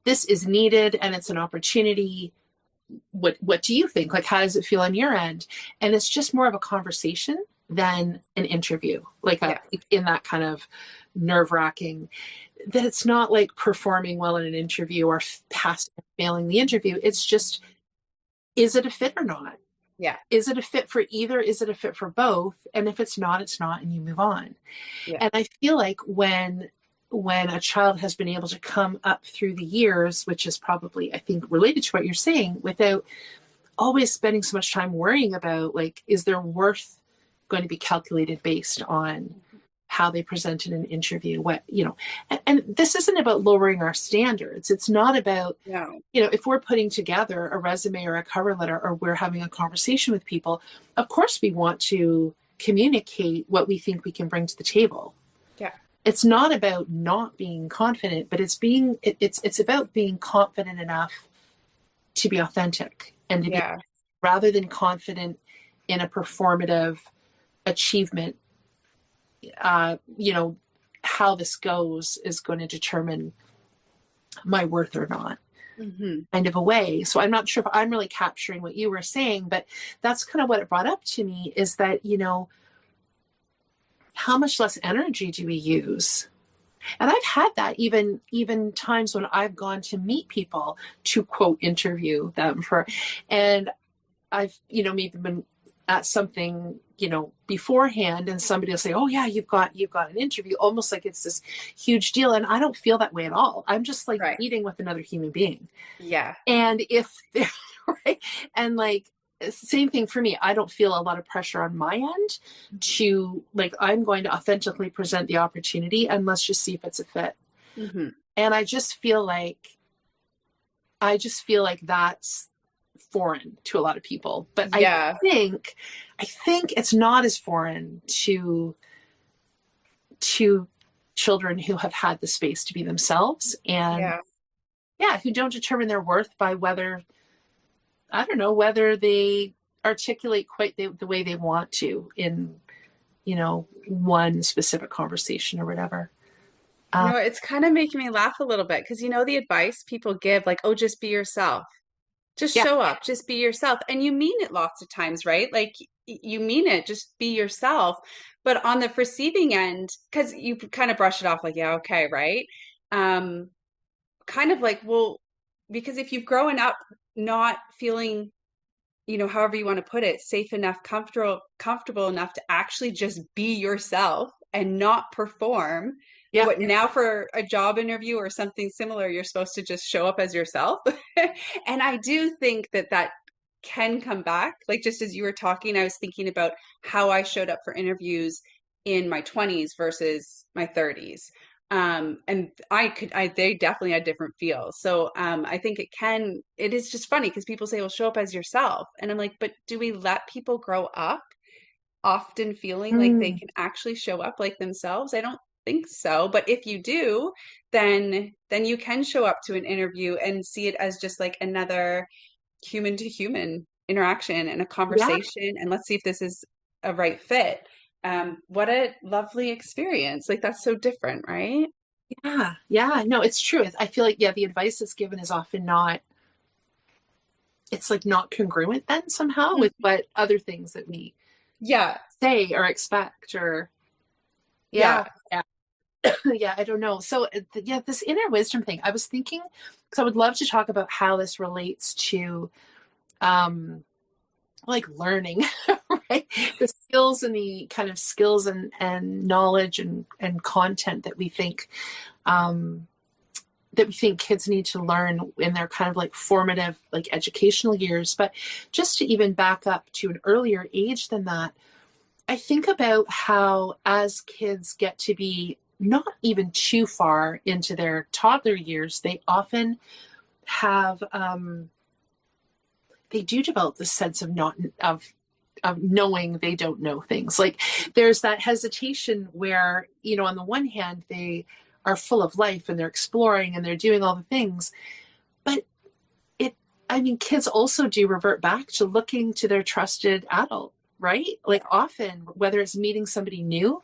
Speaker 1: this is needed and it's an opportunity. What do you think? Like, how does it feel on your end? And it's just more of a conversation than an interview, like
Speaker 2: Yeah.
Speaker 1: in that kind of nerve wracking, that it's not like performing well in an interview or passing or failing the interview. It's just, is it a fit or not?
Speaker 2: Yeah.
Speaker 1: Is it a fit for either? Is it a fit for both? And if it's not, it's not, and you move on.
Speaker 2: Yeah.
Speaker 1: And I feel like when a child has been able to come up through the years, which is probably, I think, related to what you're saying, without always spending so much time worrying about, like, is their worth going to be calculated based on how they present in an interview? And this isn't about lowering our standards. It's not about,
Speaker 2: No.
Speaker 1: if we're putting together a resume or a cover letter, or we're having a conversation with people, of course we want to communicate what we think we can bring to the table.
Speaker 2: Yeah.
Speaker 1: It's not about not being confident, but it's about being confident enough to be authentic, and to be,
Speaker 2: Yeah.
Speaker 1: rather than confident in a performative achievement. How this goes is going to determine my worth or not,
Speaker 2: Hmm.
Speaker 1: kind of a way. So I'm not sure if I'm really capturing what you were saying, but that's kind of what it brought up to me, is that, how much less energy do we use? And I've had that even times when I've gone to meet people to, quote, interview them for, and I've, maybe been at something, beforehand, and somebody will say, "Oh yeah, you've got an interview," almost like it's this huge deal. And I don't feel that way at all. I'm just like
Speaker 2: Right.
Speaker 1: meeting with another human being.
Speaker 2: Yeah.
Speaker 1: And if they're right, and like, same thing for me, I don't feel a lot of pressure on my end to, like, I'm going to authentically present the opportunity, and let's just see if it's a fit.
Speaker 2: Hmm.
Speaker 1: And I just feel like that's foreign to a lot of people, but I
Speaker 2: Yeah.
Speaker 1: think I think it's not as foreign to children who have had the space to be themselves, and
Speaker 2: Yeah.
Speaker 1: yeah, who don't determine their worth by whether, I don't know, whether they articulate quite the way they want to in, one specific conversation or whatever. Um,
Speaker 2: It's kind of making me laugh a little bit because the advice people give, like, oh, just be yourself. Just
Speaker 1: yeah,
Speaker 2: show up, just be yourself. And you mean it lots of times, right? Like, you mean it, just be yourself. But on the receiving end, because you kind of brush it off like, yeah, okay, right? Um, Kind of like, well, because if you've grown up not feeling, however you want to put it, safe enough, comfortable enough to actually just be yourself and not perform.
Speaker 1: yeah,
Speaker 2: What now for a job interview or something similar, you're supposed to just show up as yourself. And I do think that can come back. Like, just as you were talking, I was thinking about how I showed up for interviews in my 20s versus my 30s. And they definitely had different feels. So I think it is just funny because people say, well, show up as yourself. And I'm like, but do we let people grow up often feeling like they
Speaker 1: mm,
Speaker 2: can actually show up like themselves? I don't think so. But if you do, then you can show up to an interview and see it as just like another human to human interaction and a
Speaker 1: yeah,
Speaker 2: conversation. And let's see if this is a right fit. What a lovely experience. Like, that's so different, right?
Speaker 1: yeah, yeah. No, it's true. I feel like, yeah, the advice that's given is often not. It's like not congruent then somehow with what other things that we
Speaker 2: Yeah.
Speaker 1: say or expect, or yeah,
Speaker 2: Yeah.
Speaker 1: yeah. Yeah, I don't know. So, yeah, this inner wisdom thing, I was thinking, because I would love to talk about how this relates to um, like learning, right? The skills and the kind of skills and knowledge and content um, that we think kids need to learn in their kind of like formative, like educational years. But just to even back up to an earlier age than that, I think about how as kids get to be not even too far into their toddler years, they often have they do develop this sense of not of knowing they don't know things. Like there's that hesitation where, on the one hand, they are full of life and they're exploring and they're doing all the things. But I mean, kids also do revert back to looking to their trusted adult, right? Like often, whether it's meeting somebody new,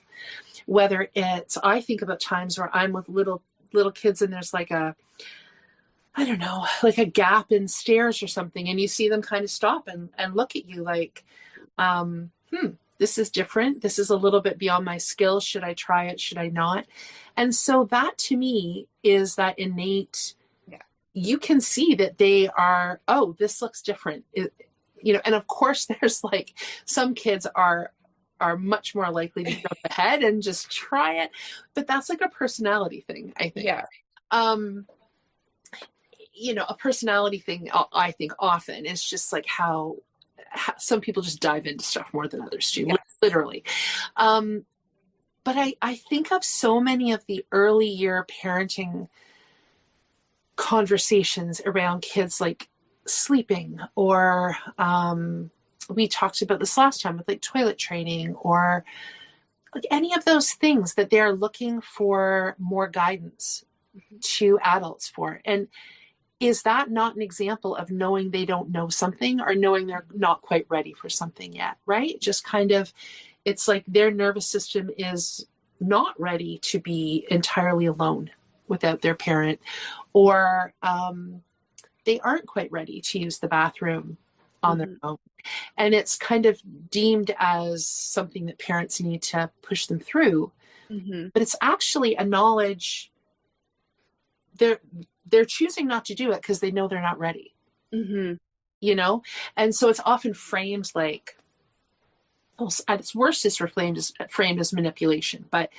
Speaker 1: whether it's, I think about times where I'm with little kids and there's like I don't know, like a gap in stairs or something, and you see them kind of stop and look at you like, this is different. This is a little bit beyond my skills. Should I try it? Should I not? And so that to me is that innate,
Speaker 2: Yeah.
Speaker 1: you can see that they are, oh, this looks different. And of course there's like some kids are much more likely to jump ahead and just try it. But that's like a personality thing, I think.
Speaker 2: Yeah.
Speaker 1: Um, a personality thing, I think often is just like how some people just dive into stuff more than others do,
Speaker 2: Yeah.
Speaker 1: literally. But I think of so many of the early year parenting conversations around kids like sleeping, or we talked about this last time with like toilet training, or like any of those things that they're looking for more guidance to adults for. And is that not an example of knowing they don't know something, or knowing they're not quite ready for something yet, right? Just kind of, it's like their nervous system is not ready to be entirely alone without their parent, or they aren't quite ready to use the bathroom on their own. And it's kind of deemed as something that parents need to push them through. But it's actually a knowledge they're choosing not to do it because they know they're not ready. And so it's often framed like, at its worst, it's framed as manipulation, but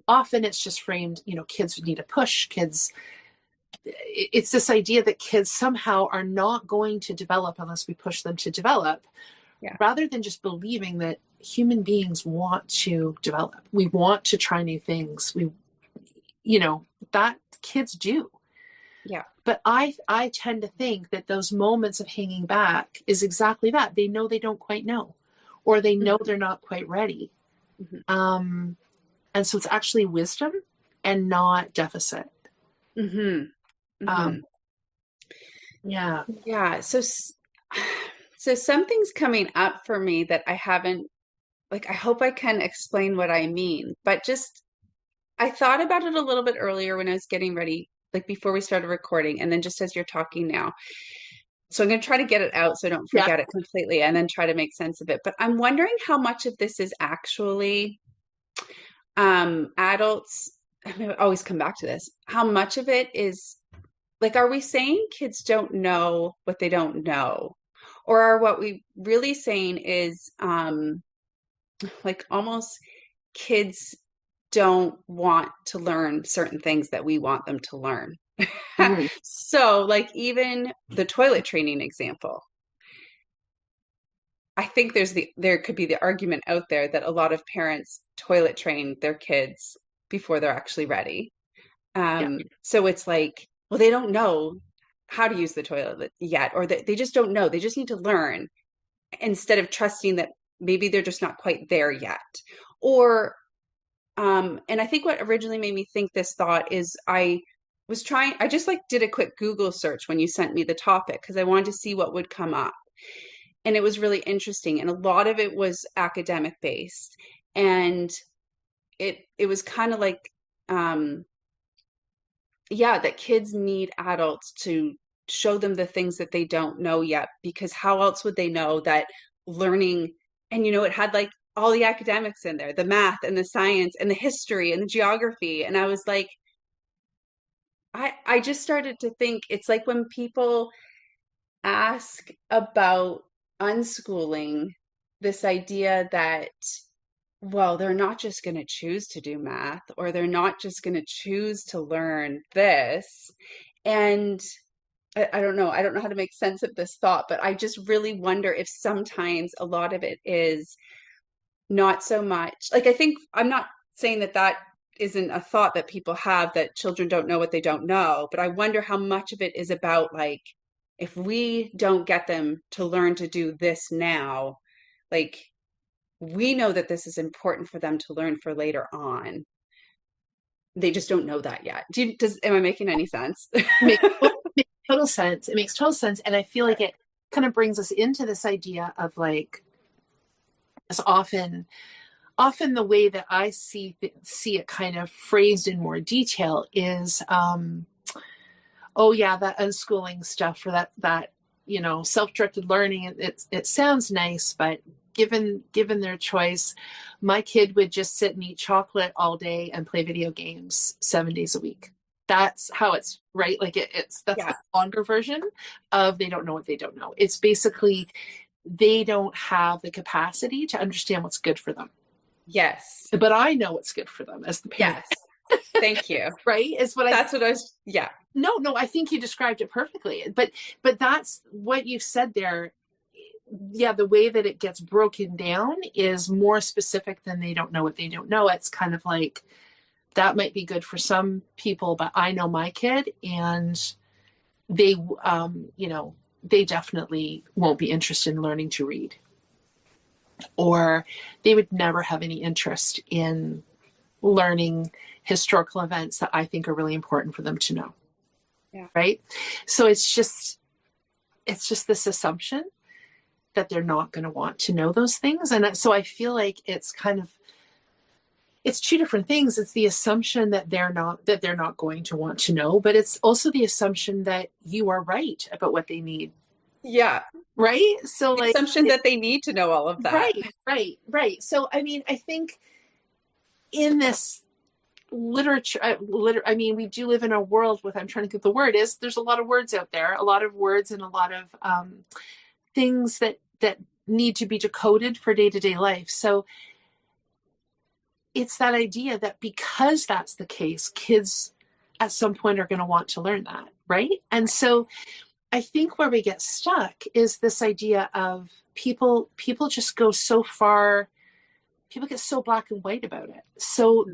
Speaker 1: often it's just framed, kids need a push. It's this idea that kids somehow are not going to develop unless we push them to develop, rather than just believing that human beings want to develop. We want to try new things. That kids do.
Speaker 2: Yeah.
Speaker 1: But I tend to think that those moments of hanging back is exactly that. They know they don't quite know, or they know they're not quite ready. And so it's actually wisdom and not deficit. Yeah.
Speaker 2: Yeah. So something's coming up for me that I haven't, like, I hope I can explain what I mean, but just, I thought about it a little bit earlier when I was getting ready, like before we started recording, and then just as you're talking now. So I'm going to try to get it out so I don't forget it completely, and then try to make sense of it. But I'm wondering how much of this is actually adults. I always come back to this. How much of it is like, are we saying kids don't know what they don't know? Or are what we really saying is like almost kids don't want to learn certain things that we want them to learn? So like even the toilet training example, I think there could be the argument out there that a lot of parents toilet train their kids before they're actually ready. So it's like, well, they don't know how to use the toilet yet, or they just don't know. They just need to learn, instead of trusting that maybe they're just not quite there yet. Or, and I think what originally made me think this thought is I just like did a quick Google search when you sent me the topic, because I wanted to see what would come up. And it was really interesting. And a lot of it was academic based. And it was kind of like, that kids need adults to show them the things that they don't know yet, because how else would they know that learning, and it had like all the academics in there, the math and the science and the history and the geography. And I was like, I just started to think it's like when people ask about unschooling, this idea that, well, they're not just going to choose to do math, or they're not just going to choose to learn this. And I don't know. I don't know how to make sense of this thought, but I just really wonder if sometimes a lot of it is not so much like, I think I'm not saying that that isn't a thought that people have, that children don't know what they don't know, but I wonder how much of it is about like, if we don't get them to learn to do this now, like we know that this is important for them to learn for later on. They just don't know that yet. Am I making any sense?
Speaker 1: Makes total sense. It makes total sense. And I feel like it kind of brings us into this idea of like, as often the way that I see it kind of phrased in more detail is, oh yeah, that unschooling stuff, or that self-directed learning. It sounds nice, but given their choice, my kid would just sit and eat chocolate all day and play video games 7 days a week. That's how it's, right? Like that's the longer version of they don't know what they don't know. It's basically they don't have the capacity to understand what's good for them.
Speaker 2: Yes.
Speaker 1: But I know what's good for them as the parent.
Speaker 2: Yes. Thank you.
Speaker 1: Right?
Speaker 2: That's what I was, yeah.
Speaker 1: No, I think you described it perfectly. But that's what you said there. Yeah, the way that it gets broken down is more specific than they don't know what they don't know. It's kind of like, that might be good for some people, but I know my kid, and they, they definitely won't be interested in learning to read. Or they would never have any interest in learning historical events that I think are really important for them to know.
Speaker 2: Yeah.
Speaker 1: Right? So it's just this assumption that they're not going to want to know those things. And so I feel like it's two different things. It's the assumption that they're not going to want to know, but it's also the assumption that you are right about what they need.
Speaker 2: Yeah.
Speaker 1: Right. So
Speaker 2: the assumption that they need to know all of that.
Speaker 1: Right. So, I mean, I think in this literature, I mean, we do live in a world with, I'm trying to think the word is, there's a lot of words out there, a lot of words and a lot of things that need to be decoded for day-to-day life. So it's that idea that because that's the case, kids at some point are going to want to learn that, right? And so I think where we get stuck is this idea of people just go so far, people get so black and white about it. So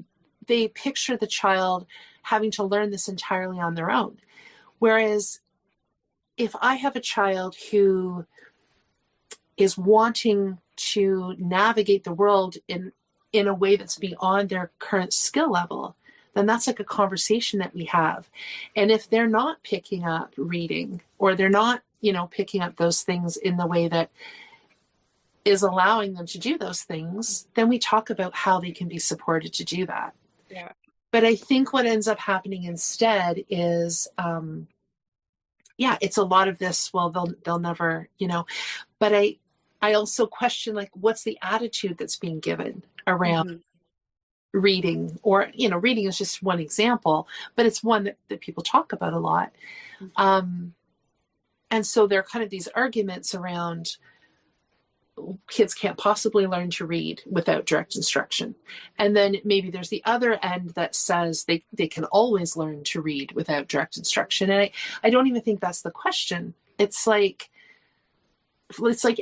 Speaker 1: they picture the child having to learn this entirely on their own. Whereas if I have a child who is wanting to navigate the world in a way that's beyond their current skill level, then that's like a conversation that we have. And if they're not picking up reading, or they're not, picking up those things in the way that is allowing them to do those things, then we talk about how they can be supported to do that.
Speaker 2: Yeah.
Speaker 1: But I think what ends up happening instead is, it's a lot of this, well, they'll never, but I also question, like, what's the attitude that's being given around reading? Or, reading is just one example, but it's one that people talk about a lot. And so there are kind of these arguments around kids can't possibly learn to read without direct instruction. And then maybe there's the other end that says they can always learn to read without direct instruction. And I don't even think that's the question. It's like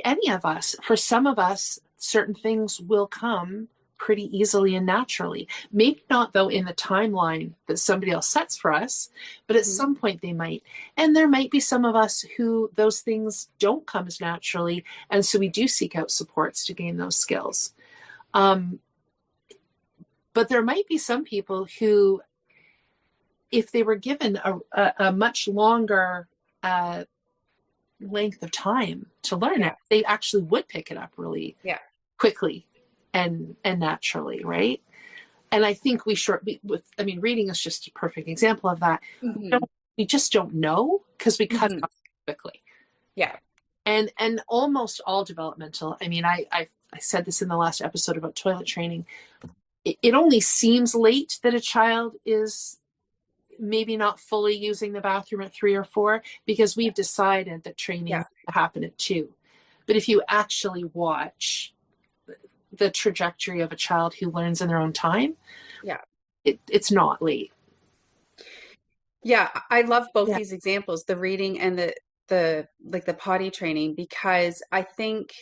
Speaker 1: any of us. For some of us, certain things will come pretty easily and naturally. Maybe not, though, in the timeline that somebody else sets for us, but at some point they might. And there might be some of us who those things don't come as naturally, and so we do seek out supports to gain those skills. But there might be some people who, if they were given a much longer length of time to learn it, they actually would pick it up really quickly and naturally, right? And I think reading is just a perfect example of that. We just don't know because we cut it off quickly.
Speaker 2: Yeah.
Speaker 1: And almost all developmental. I mean, I said this in the last episode about toilet training. It only seems late that a child is maybe not fully using the bathroom at 3 or 4 because we've decided that training
Speaker 2: Yeah.
Speaker 1: needs to happen at 2. But if you actually watch the trajectory of a child who learns in their own time,
Speaker 2: Yeah.
Speaker 1: it's not late.
Speaker 2: Yeah, I love both
Speaker 1: Yeah.
Speaker 2: these examples, the reading and the like the potty training, because I think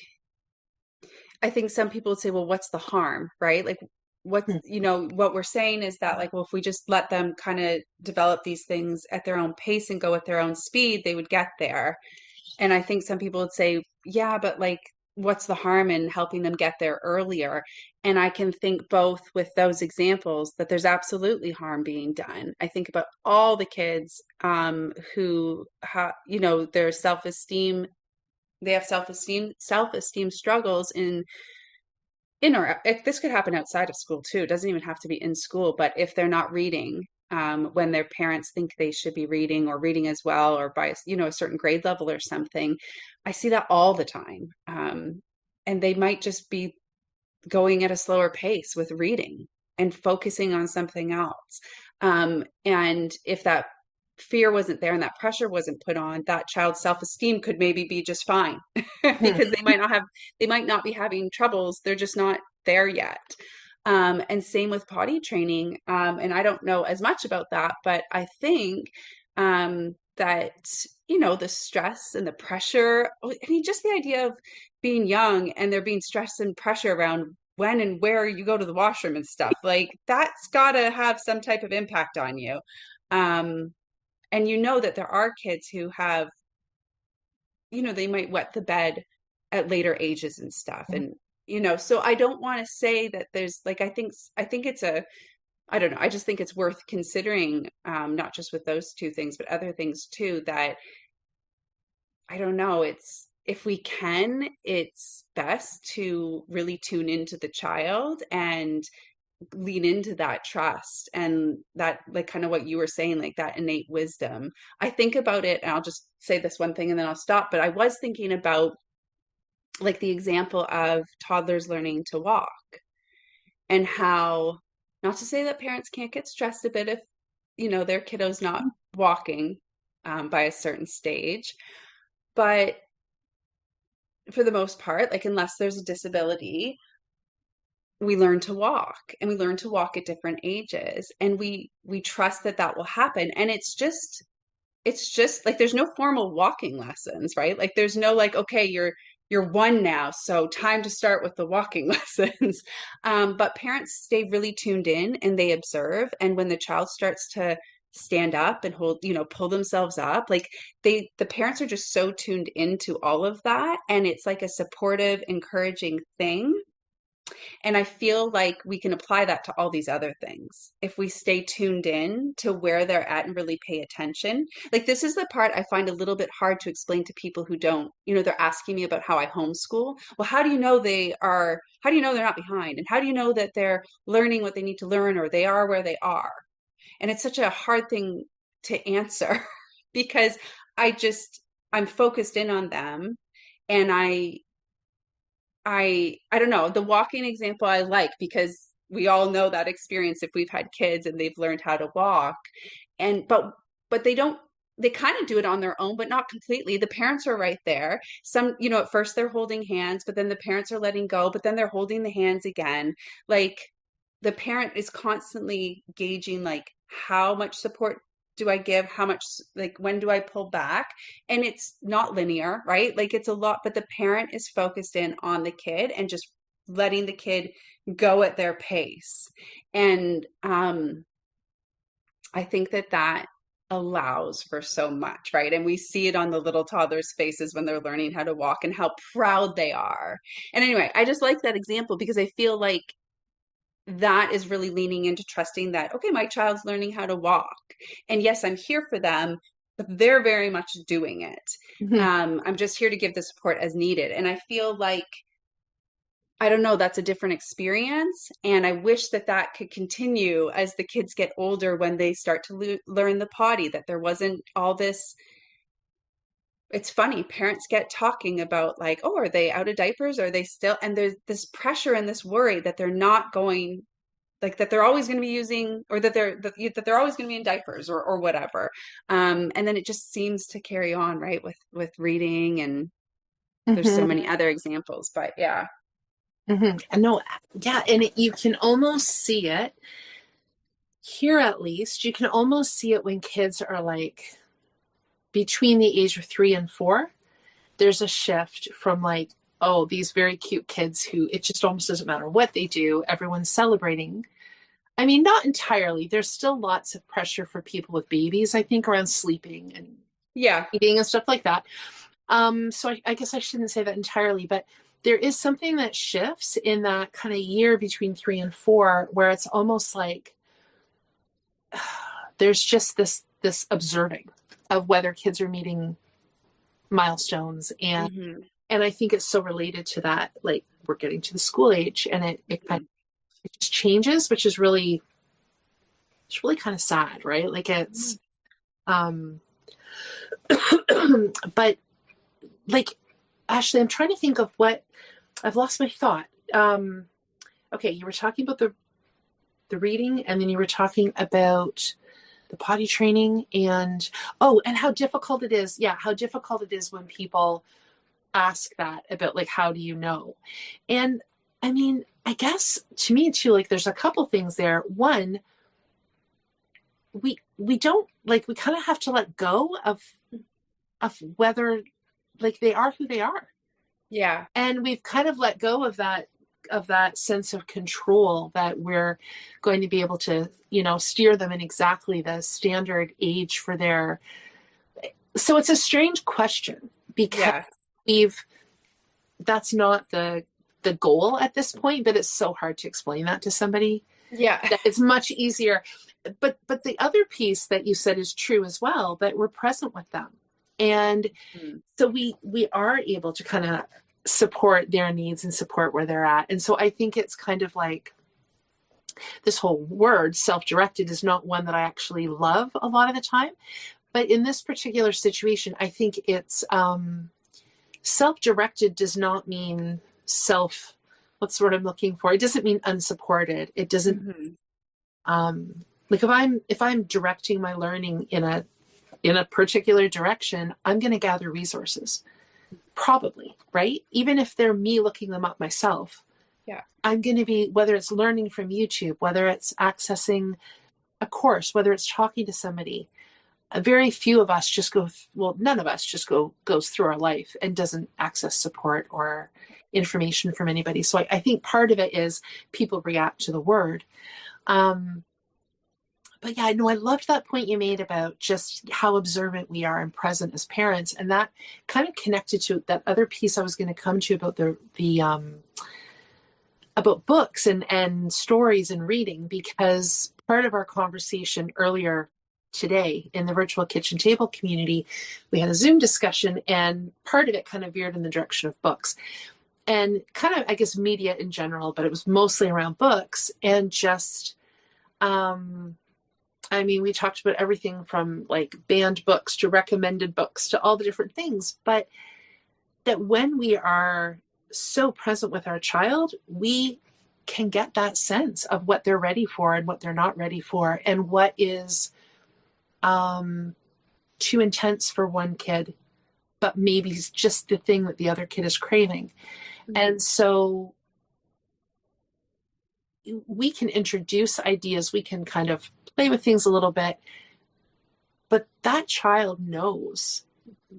Speaker 2: some people would say, well, what's the harm, right? Like what's,
Speaker 1: Hmm.
Speaker 2: what we're saying is that like, well, if we just let them kind of develop these things at their own pace and go at their own speed, they would get there. And I think some people would say, yeah, but like, what's the harm in helping them get there earlier? And I can think both with those examples that there's absolutely harm being done. I think about all the kids who, their self-esteem, they have self-esteem struggles or if this could happen outside of school too. It doesn't even have to be in school, but if they're not reading when their parents think they should be reading or reading as well, or by a certain grade level or something, I see that all the time. And they might just be going at a slower pace with reading and focusing on something else. And if that fear wasn't there and that pressure wasn't put on, that child's self-esteem could maybe be just fine
Speaker 1: Hmm.
Speaker 2: because they might not be having troubles. They're just not there yet. And same with potty training. And I don't know as much about that, but I think that, the stress and the pressure, I mean, just the idea of being young and there being stress and pressure around when and where you go to the washroom and stuff, like that's got to have some type of impact on you. Um, and that there are kids who have, they might wet the bed at later ages and stuff. And, so I don't want to say that there's like, I think it's I don't know. I just think it's worth considering, not just with those two things, but other things too, that I don't know. If we can, it's best to really tune into the child and lean into that trust and that, like, kind of what you were saying, like that innate wisdom. I think about it, and I'll just say this one thing and then I'll stop. But I was thinking about like the example of toddlers learning to walk and how, not to say that parents can't get stressed a bit if, their kiddo's not walking by a certain stage. But for the most part, like unless there's a disability, we learn to walk and we learn to walk at different ages, and we trust that that will happen. And it's just like there's no formal walking lessons, right? Like there's no like, okay, you're one now, so time to start with the walking lessons. But parents stay really tuned in and they observe, and when the child starts to stand up and hold, pull themselves up, like the parents are just so tuned into all of that, and it's like a supportive, encouraging thing. And I feel like we can apply that to all these other things if we stay tuned in to where they're at and really pay attention. Like, this is the part I find a little bit hard to explain to people who don't, they're asking me about how I homeschool. Well, how do you know they're not behind? And how do you know that they're learning what they need to learn or they are where they are? And it's such a hard thing to answer because I just, I'm focused in on them, and I don't know. The walking example I like because we all know that experience if we've had kids and they've learned how to walk. And but they kind of do it on their own, but not completely. The parents are right there. Some, at first they're holding hands, but then the parents are letting go, but then they're holding the hands again. Like the parent is constantly gauging like how much support do I give? How much, like, when do I pull back? And it's not linear, right? Like it's a lot, but the parent is focused in on the kid and just letting the kid go at their pace. And I think that that allows for so much, right? And we see it on the little toddlers' faces when they're learning how to walk and how proud they are. And anyway, I just like that example because I feel like that is really leaning into trusting that, okay, my child's learning how to walk. And yes, I'm here for them, but they're very much doing it.
Speaker 1: Hmm.
Speaker 2: I'm just here to give the support as needed. And I feel like, I don't know, that's a different experience. And I wish that that could continue as the kids get older when they start to learn the potty, that there wasn't all this it's funny, parents get talking about like, oh, are they out of diapers? Are they still? And there's this pressure and this worry that they're not going, like that they're always going to be using, or that they're always going to be in diapers or whatever. And then it just seems to carry on, right, with reading, and there's so
Speaker 1: Hmm.
Speaker 2: many other examples, but yeah.
Speaker 1: Hmm. No, yeah, and you can almost see it here, at least. You can almost see it when kids are like between the age of 3 and 4. There's a shift from like, oh, these very cute kids who it just almost doesn't matter what they do, everyone's celebrating. I mean, not entirely. There's still lots of pressure for people with babies, I think, around sleeping and
Speaker 2: Yeah.
Speaker 1: eating and stuff like that. So I guess I shouldn't say that entirely, but there is something that shifts in that kind of year between 3 and 4 where it's almost like there's just this observing of whether kids are meeting milestones,
Speaker 2: Hmm.
Speaker 1: and I think it's so related to that, like we're getting to the school age, and it kind of it just changes, which is really it's really kind of sad, right? Like it's um but like Ashley, I'm trying to think of what I've lost my thought. Okay, you were talking about the reading, and then you were talking about the potty training, and oh, and how difficult it is. Yeah, how difficult it is when people ask that about like how do you know? And I mean, I guess to me too, like there's a couple things there. One, we don't like we kind of have to let go of whether like they are who they are.
Speaker 2: Yeah.
Speaker 1: And we've kind of let go of that sense of control that we're going to be able to, steer them in exactly the standard age for their. So it's a strange question because
Speaker 2: Yeah.
Speaker 1: we've that's not the goal at this point, but it's so hard to explain that to somebody
Speaker 2: Yeah.
Speaker 1: that it's much easier. But the other piece that you said is true as well, that we're present with them. And
Speaker 2: Mm.
Speaker 1: so we are able to kind of support their needs and support where they're at. And so I think it's kind of like this whole word self-directed is not one that I actually love a lot of the time. But in this particular situation, I think it's self-directed does not mean what's the word I'm looking for? It doesn't mean unsupported. It doesn't
Speaker 2: Hmm.
Speaker 1: like if I'm directing my learning in a particular direction, I'm going to gather resources. Probably, right? Even if they're me looking them up myself,
Speaker 2: Yeah.
Speaker 1: I'm going to be, whether it's learning from YouTube, whether it's accessing a course, whether it's talking to somebody. A very few of us just well, none of us just goes through our life and doesn't access support or information from anybody. So I think part of it is people react to the word. Um, but yeah, no, I loved that point you made about just how observant we are and present as parents, and that kind of connected to that other piece I was going to come to about the about books and stories and reading, because part of our conversation earlier today in the virtual kitchen table community, we had a Zoom discussion, and part of it kind of veered in the direction of books and kind of, I guess, media in general, but it was mostly around books and just I mean, we talked about everything from like banned books to recommended books to all the different things, but that when we are so present with our child, we can get that sense of what they're ready for and what they're not ready for, and what is too intense for one kid, but maybe it's just the thing that the other kid is craving. And so we can introduce ideas, we can kind of play with things a little bit, but that child knows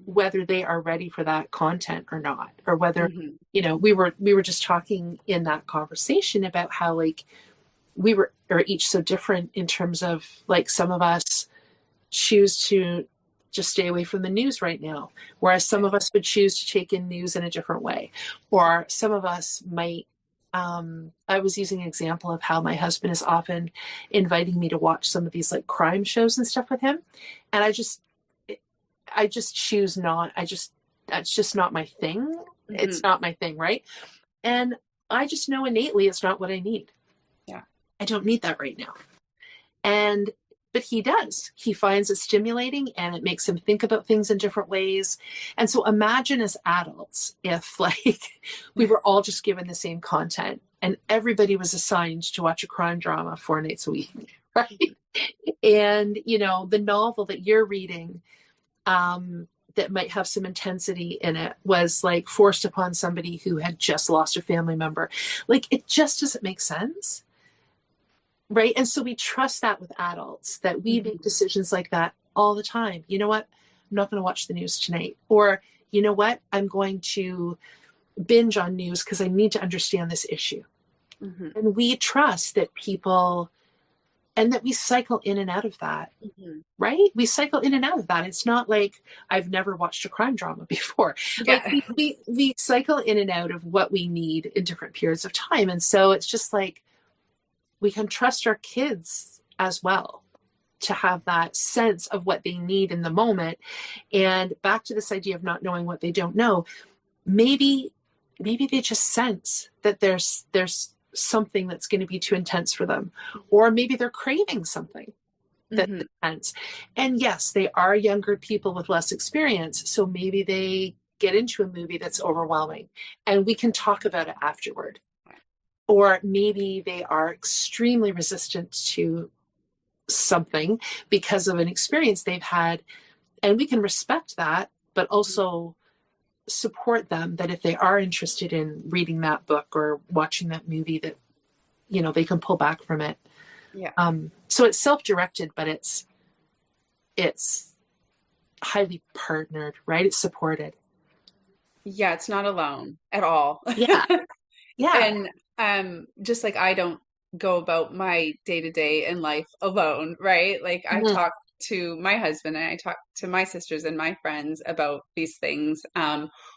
Speaker 1: whether they are ready for that content or not, or whether
Speaker 2: Hmm.
Speaker 1: we were just talking in that conversation about how like we are each so different in terms of like some of us choose to just stay away from the news right now, whereas some of us would choose to take in news in a different way, or some of us might I was using an example of how my husband is often inviting me to watch some of these like crime shows and stuff with him, and I just choose not. That's just not my thing. It's
Speaker 2: Hmm.
Speaker 1: not my thing, right? And I just know innately it's not what I need.
Speaker 2: Yeah.
Speaker 1: I don't need that right now. And but he does. He finds it stimulating and it makes him think about things in different ways. And so imagine as adults if like we were all just given the same content and everybody was assigned to watch a crime drama 4 nights a week, right? And you know, the novel that you're reading that might have some intensity in it was like forced upon somebody who had just lost a family member. Like it just doesn't make sense. Right. And so we trust that with adults that we make decisions like that all the time. You know what? I'm not going to watch the news tonight. Or, you know what? I'm going to binge on news because I need to understand this issue.
Speaker 2: Mm-hmm.
Speaker 1: And we trust that people and that we cycle in and out of that.
Speaker 2: Mm-hmm.
Speaker 1: Right? We cycle in and out of that. It's not like I've never watched a crime drama before.
Speaker 2: Yeah.
Speaker 1: Like we cycle in and out of what we need in different periods of time. And so it's just like we can trust our kids as well to have that sense of what they need in the moment. And back to this idea of not knowing what they don't know, maybe they just sense that there's something that's going to be too intense for them, or maybe they're craving something that's intense. And yes, they are younger people with less experience, so maybe they get into a movie that's overwhelming and we can talk about it afterward. Or maybe they are extremely resistant to something because of an experience they've had, and we can respect that, but also support them that if they are interested in reading that book or watching that movie, that you know they can pull back from it.
Speaker 2: Yeah.
Speaker 1: So it's self-directed, but it's highly partnered, right? It's supported.
Speaker 2: Yeah, it's not alone at all.
Speaker 1: Yeah. Yeah.
Speaker 2: And just like I don't go about my day-to-day in life alone, right? Like I
Speaker 1: Mhm.
Speaker 2: talk to my husband and I talk to my sisters and my friends about these things.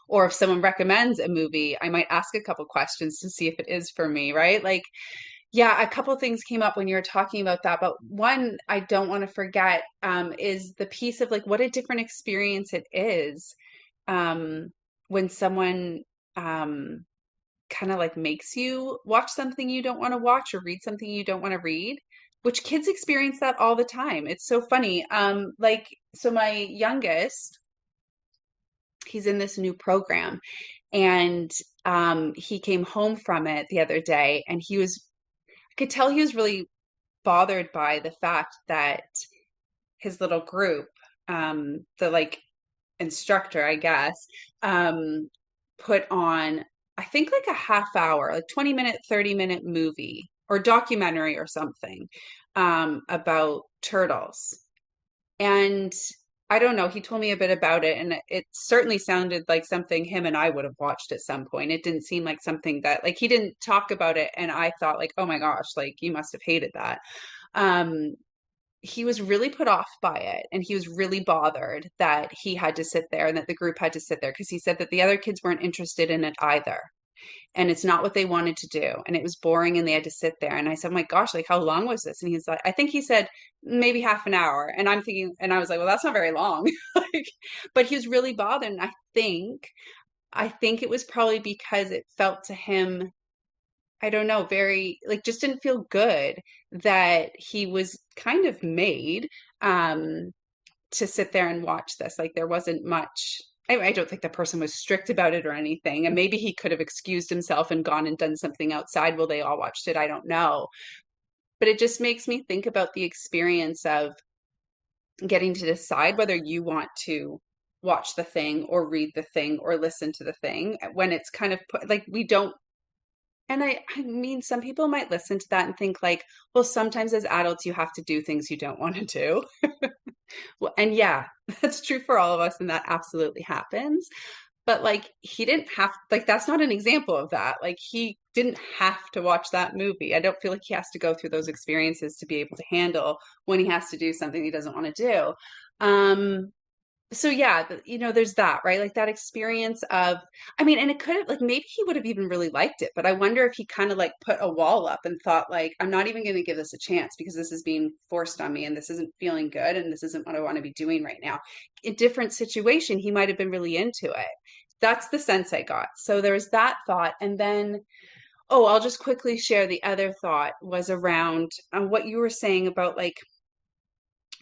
Speaker 2: Or if someone recommends a movie, I might ask a couple questions to see if it is for me, right? Like, yeah, a couple things came up when you were talking about that, but one I don't want to forget is the piece of like what a different experience it is um, when someone kind of like makes you watch something you don't want to watch or read something you don't want to read, which kids experience that all the time. It's so funny. Like, so my youngest, he's in this new program and he came home from it the other day and I could tell he was really bothered by the fact that his little group, the like instructor, I guess, put on, I think like a half hour, like 20-minute, 30-minute movie or documentary or something, about turtles. And I don't know, he told me a bit about it, and it certainly sounded like something him and I would have watched at some point. It didn't seem like something that, like, he didn't talk about it, and I thought, like, oh my gosh, like, you must have hated that. Um, he was really put off by it and he was really bothered that he had to sit there and that the group had to sit there because he said that the other kids weren't interested in it either and it's not what they wanted to do and it was boring and they had to sit there and I said, oh my gosh, like how long was this? And he's like, I think he said maybe half an hour, and I'm thinking, and I was like, well, that's not very long. Like, but he was really bothered, and I think it was probably because it felt to him, I don't know, very like just didn't feel good that he was kind of made um to sit there and watch this. Like there wasn't much. I don't think the person was strict about it or anything. And maybe he could have excused himself and gone and done something outside while they all watched it. I don't know. But it just makes me think about the experience of getting to decide whether you want to watch the thing or read the thing or listen to the thing when it's kind of put like we don't. And I mean, some people might listen to that and think like, well, sometimes as adults, you have to do things you don't want to do. Well, and yeah, that's true for all of us, and that absolutely happens. But like, he didn't have, like, that's not an example of that. Like, he didn't have to watch that movie. I don't feel like he has to go through those experiences to be able to handle when he has to do something he doesn't want to do. So yeah, there's that, right? Like that experience of, I mean, and it could have, like, maybe he would have even really liked it, but I wonder if he kind of like put a wall up and thought like, I'm not even going to give this a chance because this is being forced on me and this isn't feeling good and this isn't what I want to be doing right now. In different situation, he might have been really into it. That's the sense I got. So there was that thought. And then, oh, I'll just quickly share the other thought was around what you were saying about like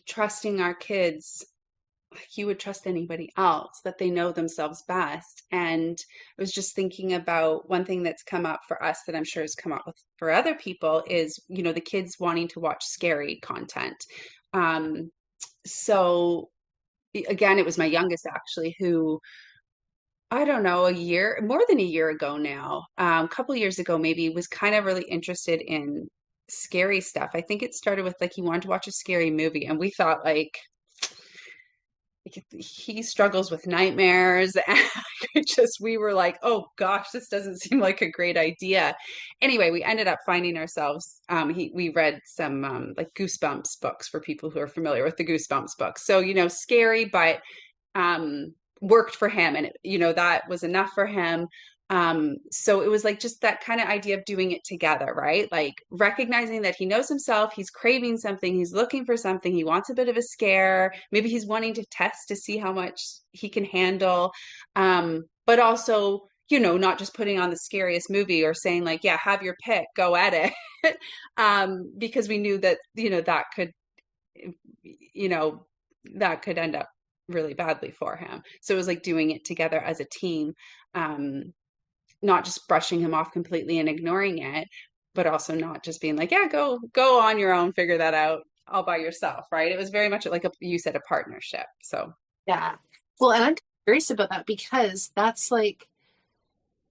Speaker 2: trusting our kids like you would trust anybody else, that they know themselves best. And I was just thinking about one thing that's come up for us that I'm sure has come up with for other people is, the kids wanting to watch scary content. Um, so again, it was my youngest actually who I don't know, more than a year ago now, a couple years ago maybe, was kind of really interested in scary stuff. I think it started with like he wanted to watch a scary movie, and we thought like he struggles with nightmares, and we were like, oh gosh, this doesn't seem like a great idea. Anyway, we ended up finding ourselves we read some like Goosebumps books for people who are familiar with the Goosebumps books. So, scary, but worked for him, and that was enough for him. So it was like just that kind of idea of doing it together, right? Like recognizing that he knows himself, he's craving something, he's looking for something, he wants a bit of a scare, maybe he's wanting to test to see how much he can handle. But also, not just putting on the scariest movie or saying like, yeah, have your pick, go at it. Because we knew that, you know, that could end up really badly for him. So it was like doing it together as a team. Not just brushing him off completely and ignoring it, but also not just being like, yeah, go on your own, figure that out all by yourself, right? It was very much like you said, a partnership. So
Speaker 1: Yeah. Well, and I'm curious about that because that's like,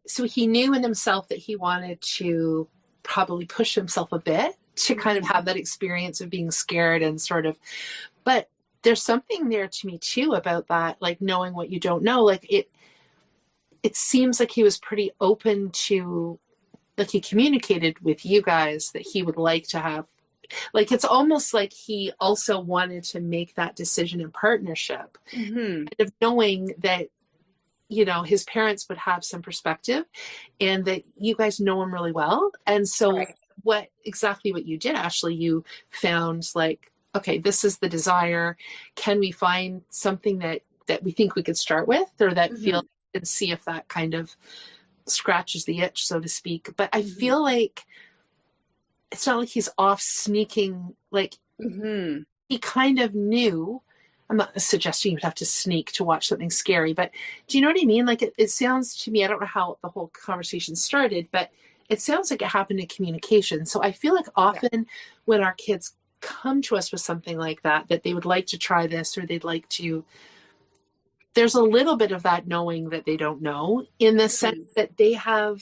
Speaker 1: so he knew in himself that he wanted to probably push himself a bit to kind of have that experience of being scared and sort of, but there's something there to me too about that, like knowing what you don't know. Like it seems like he was pretty open to, like he communicated with you guys that he would like to have, like it's almost like he also wanted to make that decision in partnership, kind of knowing that his parents would have some perspective and that you guys know him really well. And so
Speaker 2: right.
Speaker 1: what you did, Ashley, you found like, okay, this is the desire. Can we find something that we think we could start with, or that feels, and see if that kind of scratches the itch, so to speak. But I feel like it's not like he's off sneaking, like he kind of knew. I'm not suggesting you'd have to sneak to watch something scary, but do you know what I mean? Like it sounds to me, I don't know how the whole conversation started, but it sounds like it happened in communication. So I feel like often when our kids come to us with something like that they would like to try this, or they'd like to, there's a little bit of that knowing that they don't know, in the sense that they have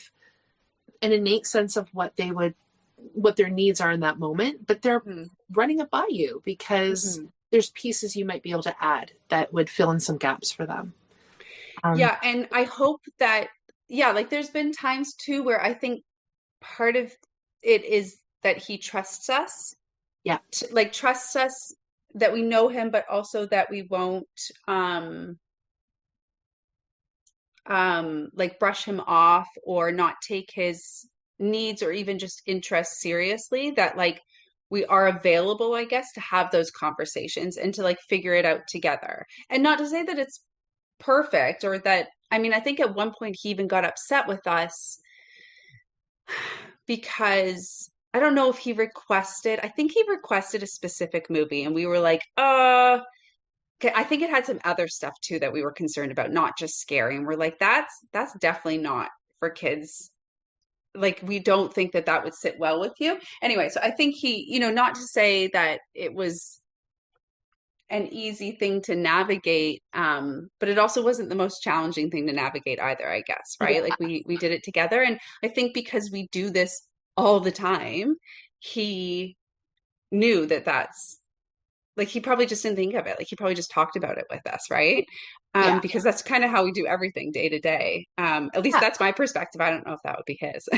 Speaker 1: an innate sense of what their needs are in that moment, but they're running it by you because there's pieces you might be able to add that would fill in some gaps for them.
Speaker 2: Yeah. And I hope that, like there's been times too where I think part of it is that he trusts us.
Speaker 1: Yeah.
Speaker 2: Like trusts us that we know him, but also that we won't, like brush him off or not take his needs or even just interests seriously, that like we are available, I guess, to have those conversations and to like figure it out together. And not to say that it's perfect, or that, I mean, I think at one point he even got upset with us because I don't know if I think he requested a specific movie, and we were like, I think it had some other stuff too that we were concerned about, not just scary. And we're like, that's definitely not for kids. Like, we don't think that would sit well with you. Anyway, so I think he, not to say that it was an easy thing to navigate, but it also wasn't the most challenging thing to navigate either, I guess, right?
Speaker 1: Yeah.
Speaker 2: Like we did it together. And I think because we do this all the time, he knew that that's, like, he probably just didn't think of it. Like, he probably just talked about it with us, right? Because that's kind of how we do everything day to day. At least that's my perspective. I don't know if that would be his.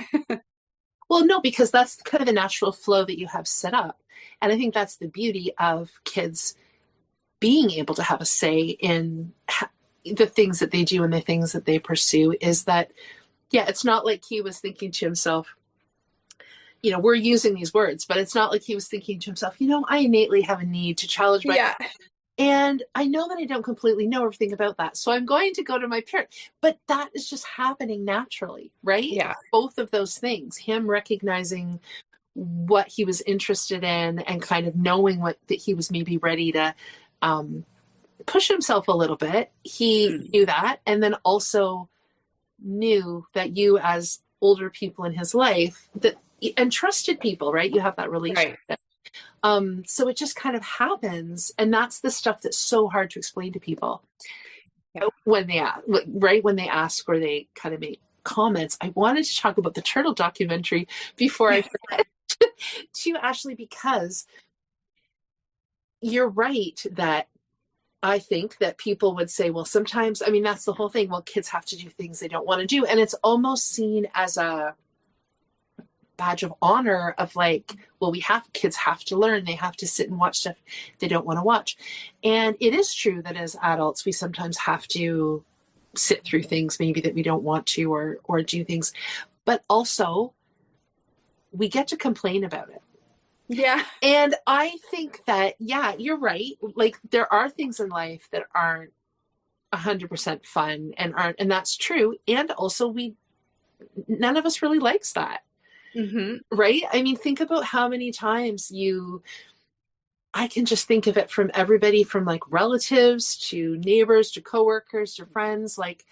Speaker 1: Well, no, because that's kind of the natural flow that you have set up. And I think that's the beauty of kids being able to have a say in the things that they do and the things that they pursue, is that, it's not like he was thinking to himself, we're using these words, but it's not like he was thinking to himself, I innately have a need to challenge my, and I know that I don't completely know everything about that, so I'm going to go to my parent. But that is just happening naturally, right?
Speaker 2: Yeah.
Speaker 1: Both of those things, him recognizing what he was interested in and kind of knowing what that he was maybe ready to push himself a little bit. He knew that, and then also knew that you as older people in his life that and trusted people, right? You have that relationship.
Speaker 2: Right.
Speaker 1: So it just kind of happens, and that's the stuff that's so hard to explain to people when they ask, right? When they ask or they kind of make comments. I wanted to talk about the turtle documentary before I forget to Ashley, because you're right that I think that people would say, well, sometimes, I mean, that's the whole thing. Well, kids have to do things they don't want to do. And it's almost seen as a badge of honor of like, well, kids have to learn. They have to sit and watch stuff they don't want to watch. And it is true that as adults, we sometimes have to sit through things maybe that we don't want to, or do things, but also we get to complain about it.
Speaker 2: Yeah.
Speaker 1: And I think that, yeah, you're right. Like there are things in life that aren't 100% fun and that's true. And also none of us really likes that. Right? I mean, think about how many times I can just think of it from everybody from like relatives to neighbors to coworkers to friends, like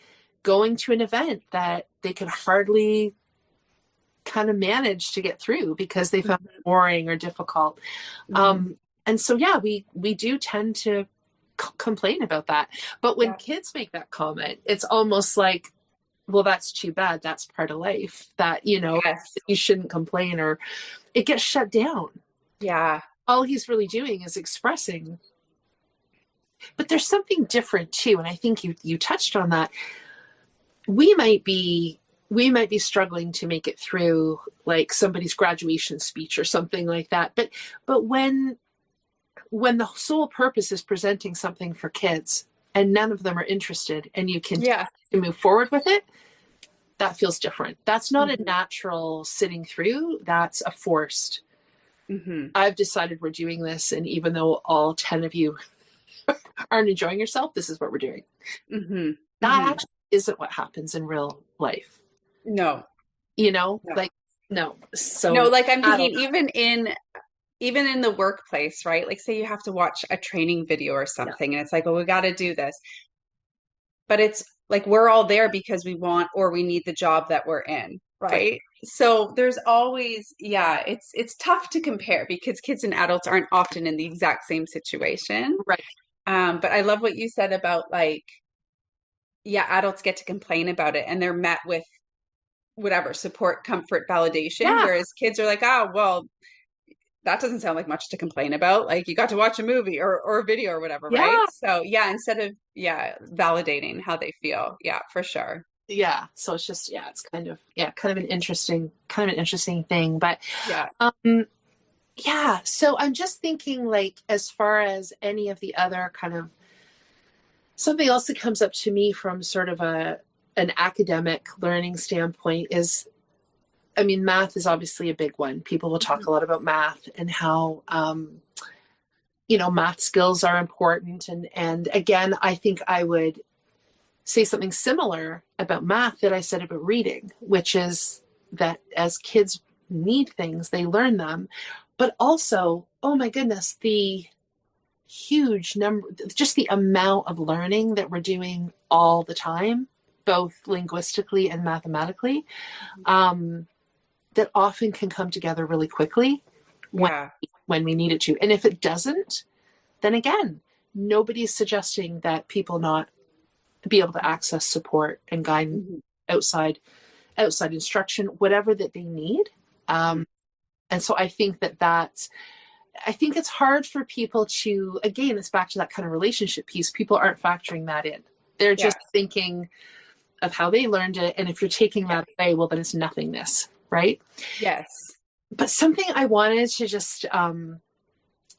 Speaker 1: going to an event that they could hardly kind of manage to get through because they found it boring or difficult. And so, yeah, we do tend to complain about that. But when kids make that comment, it's almost like, well, that's too bad. That's part of life that, you shouldn't complain, or it gets shut down.
Speaker 2: Yeah.
Speaker 1: All he's really doing is expressing. But there's something different too. And I think you touched on that. We might be struggling to make it through like somebody's graduation speech or something like that. But when the sole purpose is presenting something for kids and none of them are interested and you can move forward with it, that feels different. That's not a natural sitting through. That's a forced. I've decided we're doing this. And even though all 10 of you aren't enjoying yourself, this is what we're doing. That actually isn't what happens in real life.
Speaker 2: No.
Speaker 1: Like, no. So
Speaker 2: no, like I'm thinking even in the workplace, right? Like say you have to watch a training video or something and it's like, oh, we got to do this. But it's like, we're all there because we want, or we need the job that we're in. Right. So there's always, it's tough to compare because kids and adults aren't often in the exact same situation.
Speaker 1: Right.
Speaker 2: But I love what you said about like, adults get to complain about it and they're met with whatever support, comfort, validation, whereas kids are like, oh, well, that doesn't sound like much to complain about. Like you got to watch a movie or a video or whatever, right? So instead of validating how they feel, for sure.
Speaker 1: Yeah. So it's just it's kind of an interesting thing. But so I'm just thinking like as far as any of the other kind of something else that comes up to me from sort of an academic learning standpoint is, I mean, math is obviously a big one. People will talk a lot about math and how, math skills are important. And again, I think I would say something similar about math that I said about reading, which is that as kids need things, they learn them. But also, oh my goodness, the huge number, just the amount of learning that we're doing all the time, both linguistically and mathematically, that often can come together really quickly when we need it to. And if it doesn't, then again, nobody's suggesting that people not be able to access support and guidance outside instruction, whatever that they need. And so I think I think it's hard for people to, again, it's back to that kind of relationship piece. People aren't factoring that in. They're just thinking of how they learned it. And if you're taking that away, well, then it's nothingness. Right?
Speaker 2: Yes.
Speaker 1: But something I wanted to just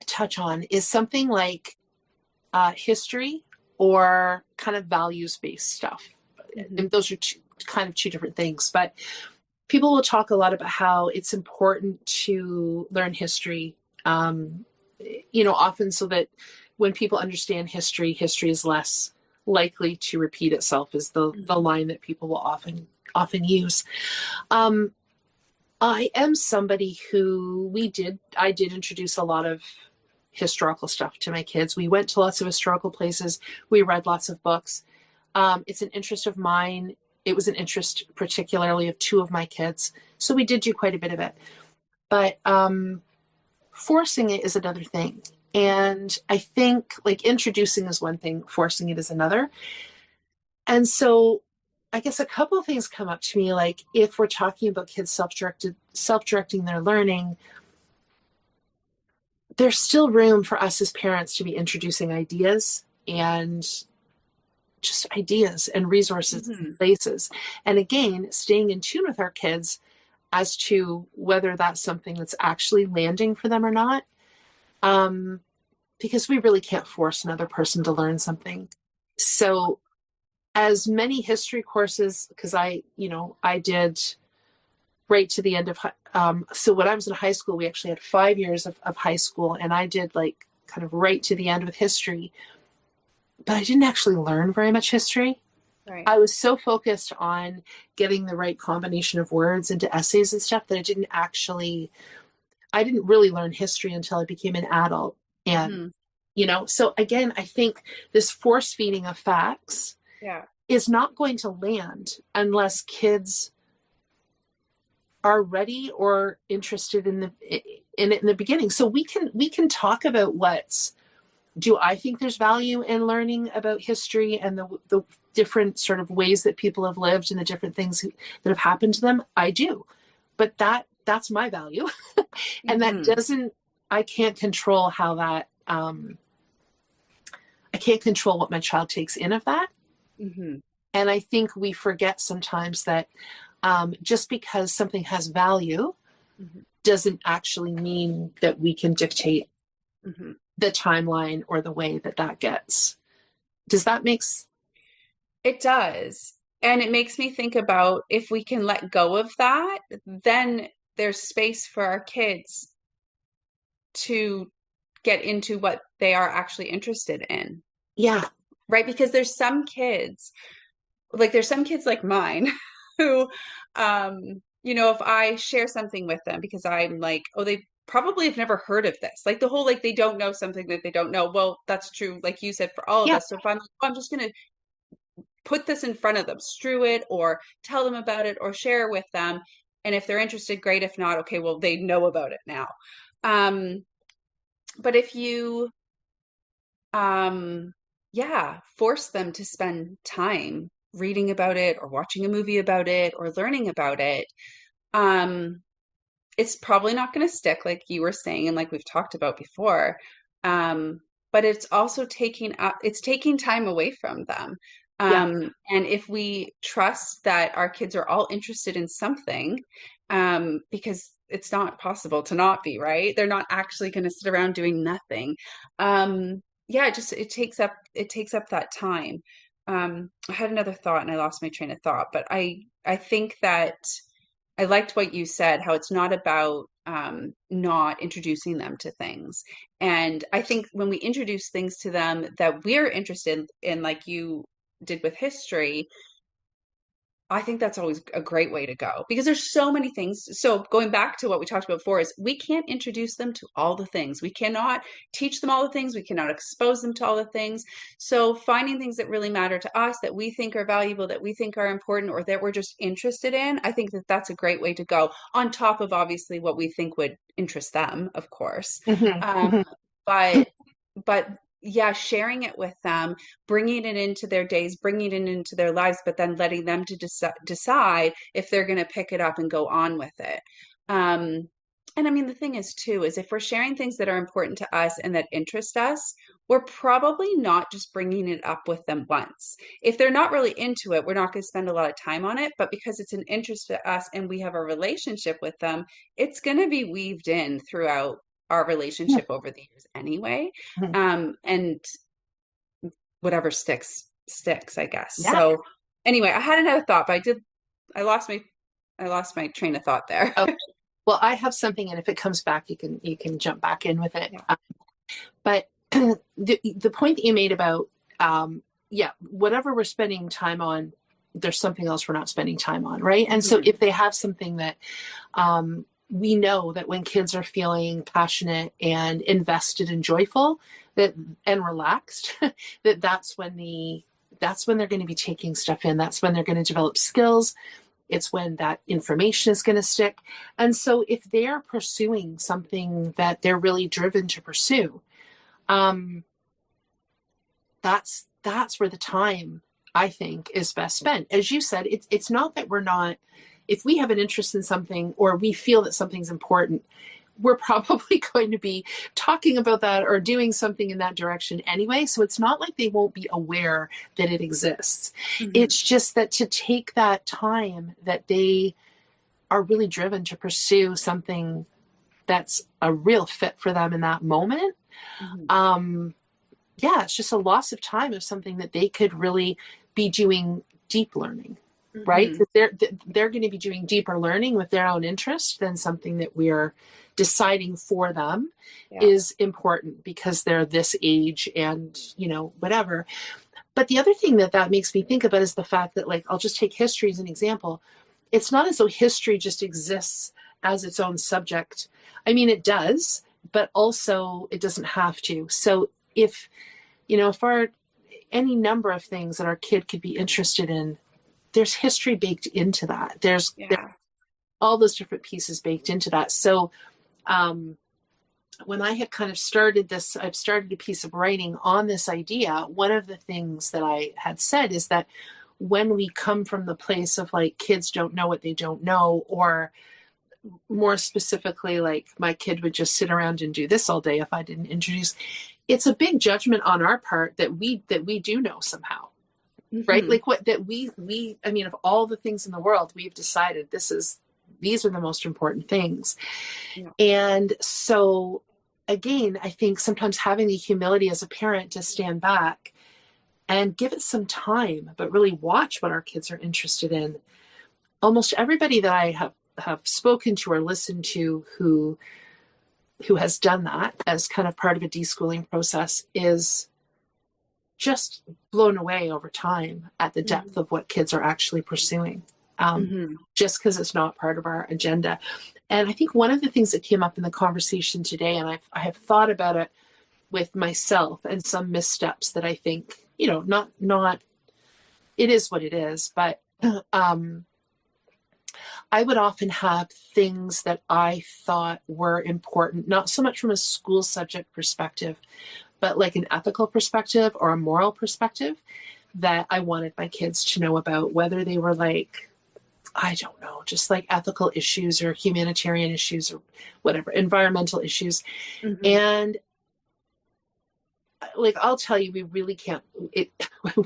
Speaker 1: touch on is something like history or kind of values-based stuff. And those are two different things. But people will talk a lot about how it's important to learn history, often so that when people understand history is less likely to repeat itself is the line that people will often use. I am somebody who I did introduce a lot of historical stuff to my kids. We went to lots of historical places. We read lots of books. It's an interest of mine. It was an interest particularly of two of my kids. So we did do quite a bit of it. But forcing it is another thing. And I think like introducing is one thing, forcing it is another. And so I guess a couple of things come up to me, like if we're talking about kids self-directing their learning, there's still room for us as parents to be introducing ideas and just ideas and resources and places. And again, staying in tune with our kids as to whether that's something that's actually landing for them or not. Because we really can't force another person to learn something. So as many history courses, because I did right to the end of, so when I was in high school, we actually had 5 years of high school, and I did like kind of right to the end with history, but I didn't actually learn very much history.
Speaker 2: Right.
Speaker 1: I was so focused on getting the right combination of words into essays and stuff that I didn't really learn history until I became an adult. And, so again, I think this force feeding of facts is not going to land unless kids are ready or interested in it in the beginning. So we can talk about do I think there's value in learning about history and the different sort of ways that people have lived and the different things that have happened to them? I do. But that's my value. And I can't control how that, I can't control what my child takes in of that. And I think we forget sometimes that just because something has value doesn't actually mean that we can dictate the timeline or the way that gets. Does that make sense?
Speaker 2: It does. And it makes me think about if we can let go of that, then there's space for our kids to get into what they are actually interested in.
Speaker 1: Yeah.
Speaker 2: Right? Because there's some kids like mine who, if I share something with them because I'm like, oh, they probably have never heard of this. Like the whole, like they don't know something that they don't know. Well, that's true. Like you said, for all of us. So if I'm like, oh, I'm just going to put this in front of them, strew it or tell them about it or share it with them. And if they're interested, great. If not, okay, well, they know about it now. But if you, force them to spend time reading about it or watching a movie about it or learning about it, it's probably not going to stick, like you were saying, and like we've talked about before. But it's also taking time away from them. And if we trust that our kids are all interested in something, because it's not possible to not be, right? They're not actually going to sit around doing nothing. It takes up that time. I had another thought and I lost my train of thought, but I think that I liked what you said, how it's not about not introducing them to things. And I think when we introduce things to them that we're interested in, like you did with history, I think that's always a great way to go because there's so many things. So going back to what we talked about before is we can't introduce them to all the things. We cannot teach them all the things. We cannot expose them to all the things. So finding things that really matter to us, that we think are valuable, that we think are important, or that we're just interested in, I think that that's a great way to go, on top of obviously what we think would interest them, of course. But yeah, sharing it with them, bringing it into their days, bringing it into their lives, but then letting them to decide if they're going to pick it up and go on with it. And I mean, the thing is too, is if we're sharing things that are important to us and that interest us, we're probably not just bringing it up with them once. If they're not really into it, we're not going to spend a lot of time on it, but because it's an interest to us and we have a relationship with them, it's going to be weaved in throughout our relationship over the years anyway. And whatever sticks, I guess. So anyway, I had another thought, but I lost my train of thought there.
Speaker 1: Okay. Well, I have something, and if it comes back, you can jump back in with it. But the point that you made about, whatever we're spending time on there's something else we're not spending time on, right? And so
Speaker 2: Mhm.
Speaker 1: if they have something that we know that when kids are feeling passionate and invested and joyful that and relaxed, that's when they're going to be taking stuff in. That's when they're going to develop skills. It's when that information is going to stick. And so if they're pursuing something that they're really driven to pursue, um, that's where the time, I think, is best spent. As you said, it's not that we're not, if we have an interest in something or we feel that something's important, we're probably going to be talking about that or doing something in that direction anyway. So it's not like they won't be aware that it exists.
Speaker 2: Mhm.
Speaker 1: It's just that to take that time that they are really driven to pursue something that's a real fit for them in that moment,
Speaker 2: Mhm.
Speaker 1: um, yeah, it's just a loss of time of something that they could really be doing deep learning, right?
Speaker 2: Mhm.
Speaker 1: Because they're going to be doing deeper learning with their own interest than something that we're deciding for them
Speaker 2: Yeah.
Speaker 1: is important because they're this age and whatever. But the other thing that makes me think about is the fact that, like, I'll just take history as an example. It's not as though history just exists as its own subject. I mean, it does, but also it doesn't have to. So if our any number of things that our kid could be interested in, there's history baked into that. There's
Speaker 2: Yeah.
Speaker 1: all those different pieces baked into that. So um, when I had kind of started this, I've started a piece of writing on this idea. One of the things that I had said is that when we come from the place of like kids don't know what they don't know, or more specifically, like my kid would just sit around and do this all day if I didn't introduce, it's a big judgment on our part that we do know somehow, right?
Speaker 2: Mhm.
Speaker 1: Like what that we I mean, of all the things in the world, we've decided these are the most important things.
Speaker 2: Yeah.
Speaker 1: And so again, I think sometimes having the humility as a parent to stand back and give it some time, but really watch what our kids are interested in. Almost everybody that I have spoken to or listened to who has done that as kind of part of a deschooling process is just blown away over time at the depth
Speaker 2: Mhm.
Speaker 1: of what kids are actually pursuing,
Speaker 2: Mhm.
Speaker 1: just because it's not part of our agenda. And I think one of the things that came up in the conversation today, and I have thought about it with myself and some missteps that I think, not it is what it is, but um, I would often have things that I thought were important, not so much from a school subject perspective, but like an ethical perspective or a moral perspective that I wanted my kids to know about, whether they were like, I don't know, just like ethical issues or humanitarian issues or whatever, environmental issues.
Speaker 2: Mhm.
Speaker 1: And like, I'll tell you, we really can't, it,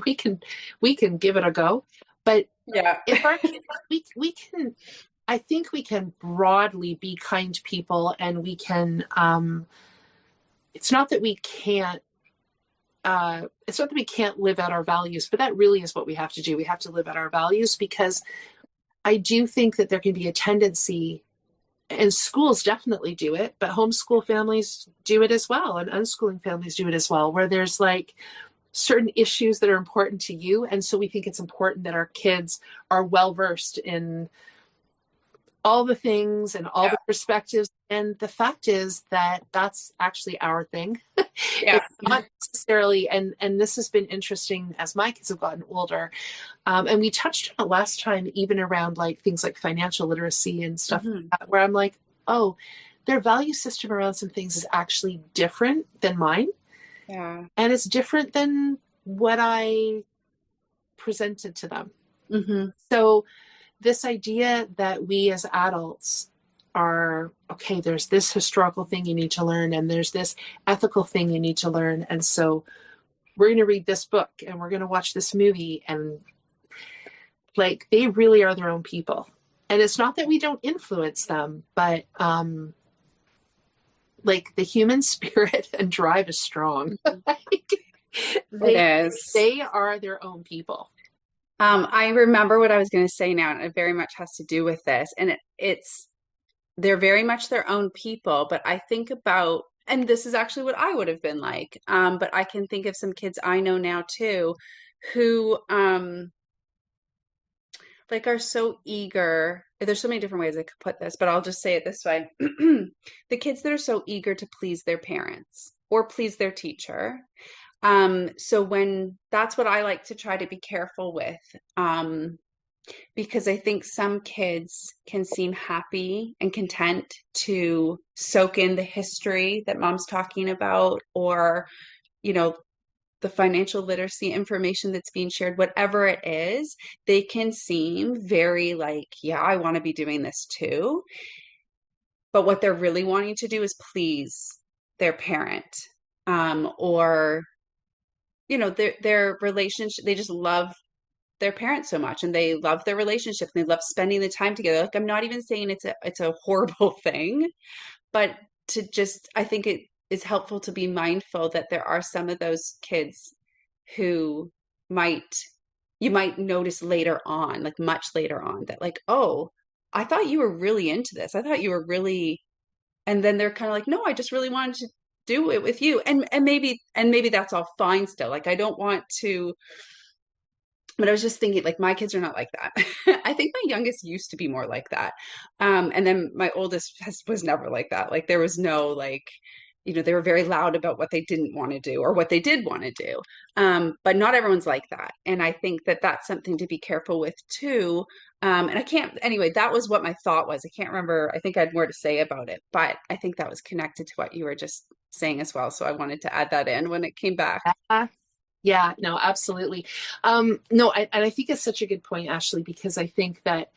Speaker 1: we can give it a go, but
Speaker 2: Yeah.
Speaker 1: if our kids, we can, I think we can broadly be kind people, and we can, it's not that we can't, it's not that we can't live out our values, but that really is what we have to do. We have to live out our values, because I do think that there can be a tendency, and schools definitely do it, but homeschool families do it as well, and unschooling families do it as well, where there's like certain issues that are important to you. And so we think it's important that our kids are well versed in all the things and all
Speaker 2: Yeah.
Speaker 1: the perspectives. And the fact is that that's actually our thing.
Speaker 2: Yeah.
Speaker 1: It's not necessarily, and this has been interesting as my kids have gotten older. And we touched on it last time, even around like things like financial literacy and stuff
Speaker 2: Mhm.
Speaker 1: like that, where I'm like, oh, their value system around some things is actually different than mine.
Speaker 2: Yeah.
Speaker 1: And it's different than what I presented to them.
Speaker 2: Mhm.
Speaker 1: So this idea that we as adults are okay, there's this historical thing you need to learn, and there's this ethical thing you need to learn. And so we're going to read this book and we're going to watch this movie. And like, they really are their own people. And it's not that we don't influence them, but like the human spirit and drive is strong.
Speaker 2: Mhm.
Speaker 1: Like,
Speaker 2: It
Speaker 1: they
Speaker 2: is.
Speaker 1: they are their own people.
Speaker 2: I remember what I was going to say now, and it very much has to do with this. And it's they're very much their own people, but I think about, and this is actually what I would have been like. But I can think of some kids I know now too, who like are so eager. There's so many different ways I could put this, but I'll just say it this way. The kids that are so eager to please their parents or please their teacher. So when that's what I like to try to be careful with. Because I think some kids can seem happy and content to soak in the history that mom's talking about, or, you know, the financial literacy information that's being shared, whatever it is, they can seem very like, yeah, I want to be doing this too. But what they're really wanting to do is please their parent, or, you know, their relationship. They just love their parents so much and they love their relationship and they love spending the time together. Like I'm not even saying it's a horrible thing, but to just I think it is helpful to be mindful that there are some of those kids who might you might notice later on, like much later on, that like, oh, I thought you were really into this. I thought you were really, and then they're kind of like, no, I just really wanted to do it with you. And maybe that's all fine still. Like I don't want to, but I was just thinking, like, my kids are not like that. I think my youngest used to be more like that. And then my oldest was never like that. Like, there was no, like, you know, they were very loud about what they didn't want to do or what they did want to do. But not everyone's like that. And I think that that's something to be careful with too. And I can't, anyway, that was what my thought was. I can't remember. I think I had more to say about it, but I think that was connected to what you were just saying as well. So I wanted to add that in when it came back.
Speaker 1: Yeah, no, absolutely. No, and I think it's such a good point, Ashley, because I think that,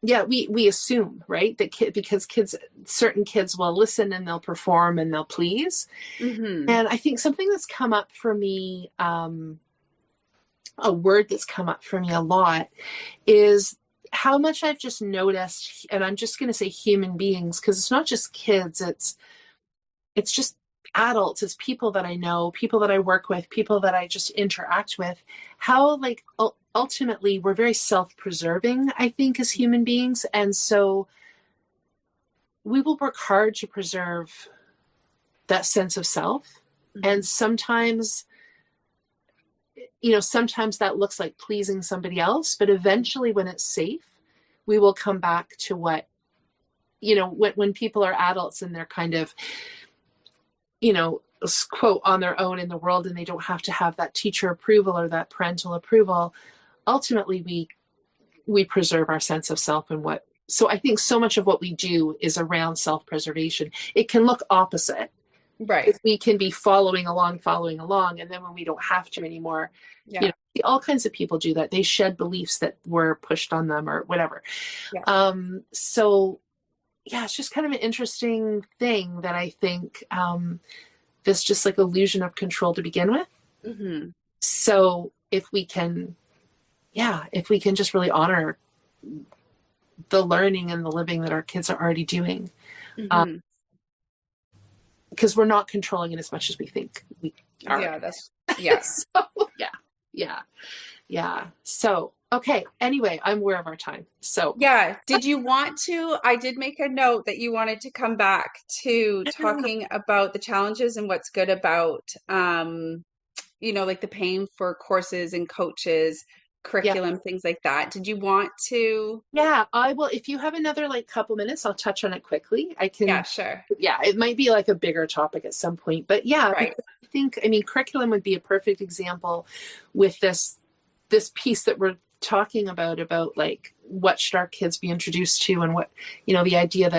Speaker 1: yeah, we assume, right, that because certain kids will listen and they'll perform and they'll please.
Speaker 2: Mm-hmm.
Speaker 1: And I think something that's come up for me, a word that's come up for me a lot, is how much I've just noticed, and I'm just going to say human beings, because it's not just kids, it's just adults, it's people that I know, people that I work with, people that I just interact with, how like ultimately we're very self-preserving, I think, as human beings. And so we will work hard to preserve that sense of self. Mm-hmm. And sometimes, you know, sometimes that looks like pleasing somebody else, but eventually when it's safe, we will come back to what, you know, when people are adults and they're kind of, you know, quote, on their own in the world, and they don't have to have that teacher approval or that parental approval. Ultimately, we preserve our sense of self and what. So I think so much of what we do is around self-preservation. It can look opposite.
Speaker 2: Right.
Speaker 1: If we can be following along, and then when we don't have to anymore,
Speaker 2: yeah.
Speaker 1: You know, all kinds of people do that. They shed beliefs that were pushed on them or whatever.
Speaker 2: Yeah.
Speaker 1: So yeah, it's just kind of an interesting thing that I think this just like illusion of control to begin with.
Speaker 2: Mm-hmm.
Speaker 1: So if we can just really honor the learning and the living that our kids are already doing,
Speaker 2: mm-hmm.
Speaker 1: Because we're not controlling it as much as we think we are.
Speaker 2: Yeah.
Speaker 1: So, yeah. So, okay. Anyway, I'm aware of our time. So
Speaker 2: yeah. Did you want to, I did make a note that you wanted to come back to talking about the challenges and what's good about, you know, like the paying for courses and coaches, curriculum, things like that. Did you want to?
Speaker 1: Yeah, I will. If you have another like couple minutes, I'll touch on it quickly. I can.
Speaker 2: Yeah, sure.
Speaker 1: Yeah, it might be like a bigger topic at some point, but yeah,
Speaker 2: right.
Speaker 1: I mean, curriculum would be a perfect example with this piece that we're talking about like what should our kids be introduced to, and what, you know, the idea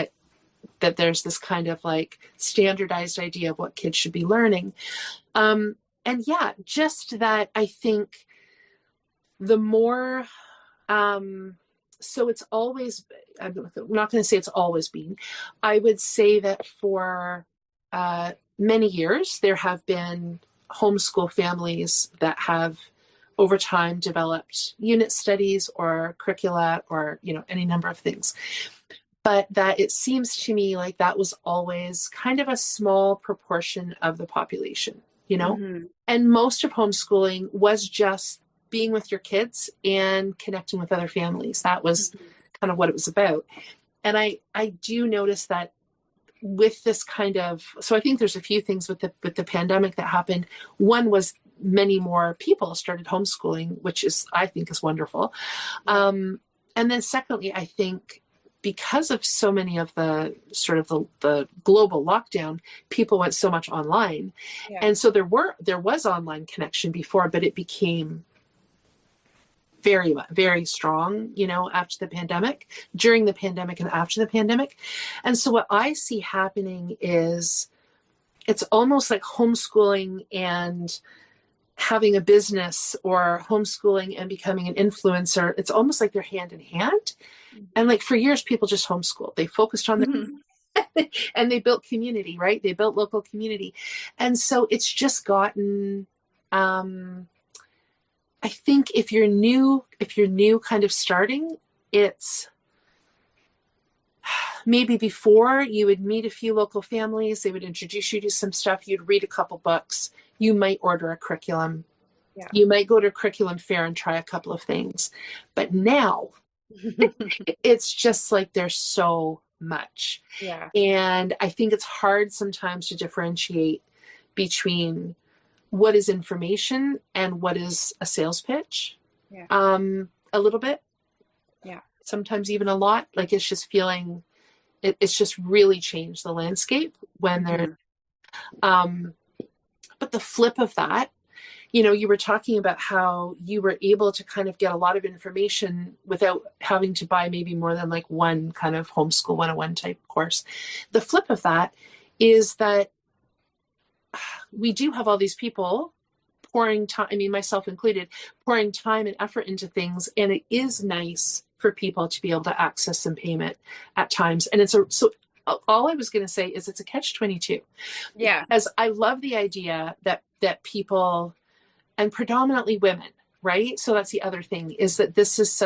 Speaker 1: that there's this kind of like standardized idea of what kids should be learning. And yeah, just that I think the more, so it's always, I'm not going to say it's always been, I would say that for many years, there have been homeschool families that have over time developed unit studies or curricula or, you know, any number of things. But that it seems to me like that was always kind of a small proportion of the population, you know? Mm-hmm. And most of homeschooling was just being with your kids and connecting with other families. That was mm-hmm. kind of what it was about. And I do notice that with this kind of, so I think there's a few things with the pandemic that happened. One was many more people started homeschooling, which is, I think, is wonderful. And then secondly, I think because of so many of the sort of the global lockdown, people went so much online.
Speaker 2: Yeah.
Speaker 1: And so there was online connection before, but it became very, very strong, after the pandemic, during the pandemic and after the pandemic. And so what I see happening is it's almost like homeschooling and having a business, or homeschooling and becoming an influencer. It's almost like they're hand in hand. And like for years, people just homeschooled. They focused on their and they built community, right? They built local community. And so it's just gotten, I think if you're new kind of starting, it's maybe before you would meet a few local families, they would introduce you to some stuff, you'd read a couple books, you might order a curriculum, you might go to a curriculum fair and try a couple of things. But now it's just like there's so much.
Speaker 2: Yeah.
Speaker 1: And I think it's hard sometimes to differentiate between what is information and what is a sales pitch.
Speaker 2: Yeah.
Speaker 1: A little bit.
Speaker 2: Yeah.
Speaker 1: Sometimes even a lot. Like it's just feeling, it's just really changed the landscape when they're, but the flip of that, you were talking about how you were able to kind of get a lot of information without having to buy maybe more than like one kind of homeschool 101 type course. The flip of that is that we do have all these people pouring time, I mean, myself included, pouring time and effort into things. And it is nice for people to be able to access some payment at times. And so all I was going to say is it's a catch-22.
Speaker 2: Yeah.
Speaker 1: As I love the idea that people, and predominantly women, right? So that's the other thing, is that this is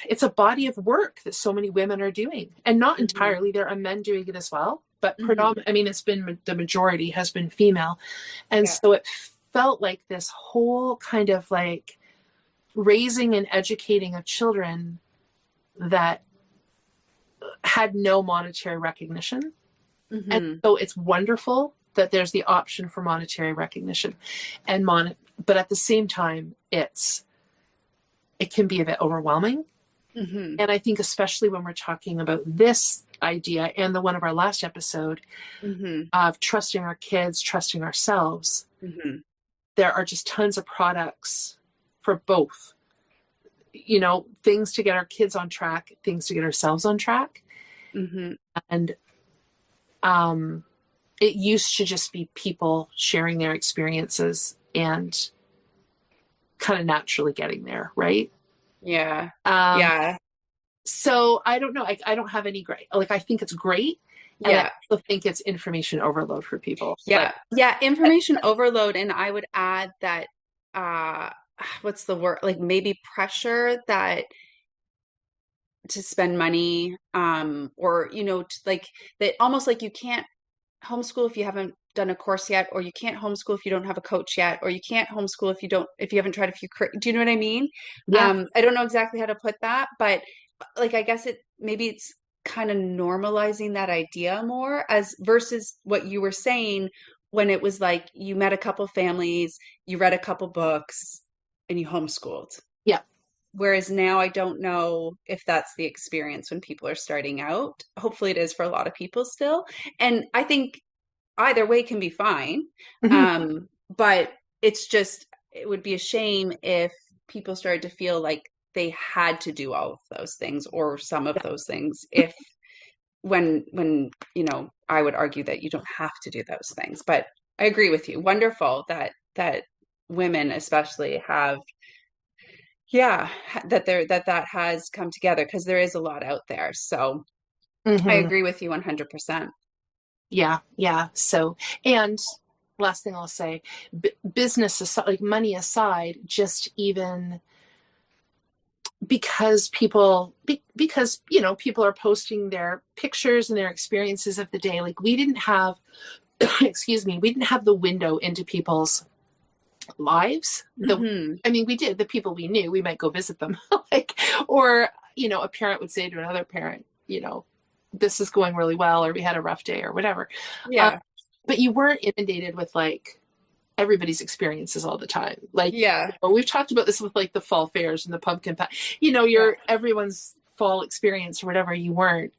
Speaker 1: it's a body of work that so many women are doing, and not entirely. There are men doing it as well, but I mean, it's been, the majority has been female. And so it felt like this whole kind of like raising and educating of children that had no monetary recognition. And so it's wonderful that there's the option for monetary recognition but at the same time, it can be a bit overwhelming. And I think especially when we're talking about this idea and the one of our last episode of trusting our kids, trusting ourselves, there are just tons of products for both, things to get our kids on track, things to get ourselves on track. And it used to just be people sharing their experiences and kind of naturally getting there, right?
Speaker 2: Yeah.
Speaker 1: So I don't know. I don't have any great, like, I think it's great. And I also think it's information overload for people.
Speaker 2: Yeah. Information overload. And I would add that, what's the word? Like maybe pressure to spend money, or, like that, almost like you can't homeschool if you haven't done a course yet, or you can't homeschool if you don't have a coach yet, or you can't homeschool if you haven't tried a few, do you know what I mean? I don't know exactly how to put that, but like, I guess maybe it's kind of normalizing that idea more, as versus what you were saying when it was like you met a couple families, you read a couple books, and you homeschooled.
Speaker 1: Yeah.
Speaker 2: Whereas now I don't know if that's the experience when people are starting out. Hopefully it is for a lot of people still. And I think either way can be fine. But it would be a shame if people started to feel like they had to do all of those things or some of those things, when I would argue that you don't have to do those things. But I agree with you. Wonderful that women especially have, that has come together, because there is a lot out there. So I agree with you 100%.
Speaker 1: Yeah. So, and last thing I'll say, business aside, like money aside, just even because people are posting their pictures and their experiences of the day. Like we didn't have, we didn't have the window into people's lives. I mean, we did. The people we knew, we might go visit them, or a parent would say to another parent, this is going really well, or we had a rough day, or whatever. but you weren't inundated with like everybody's experiences all the time. Like,
Speaker 2: Yeah.
Speaker 1: we've talked about this with like the fall fairs and the pumpkin patch.
Speaker 2: Yeah.
Speaker 1: Your everyone's fall experience or whatever. You weren't.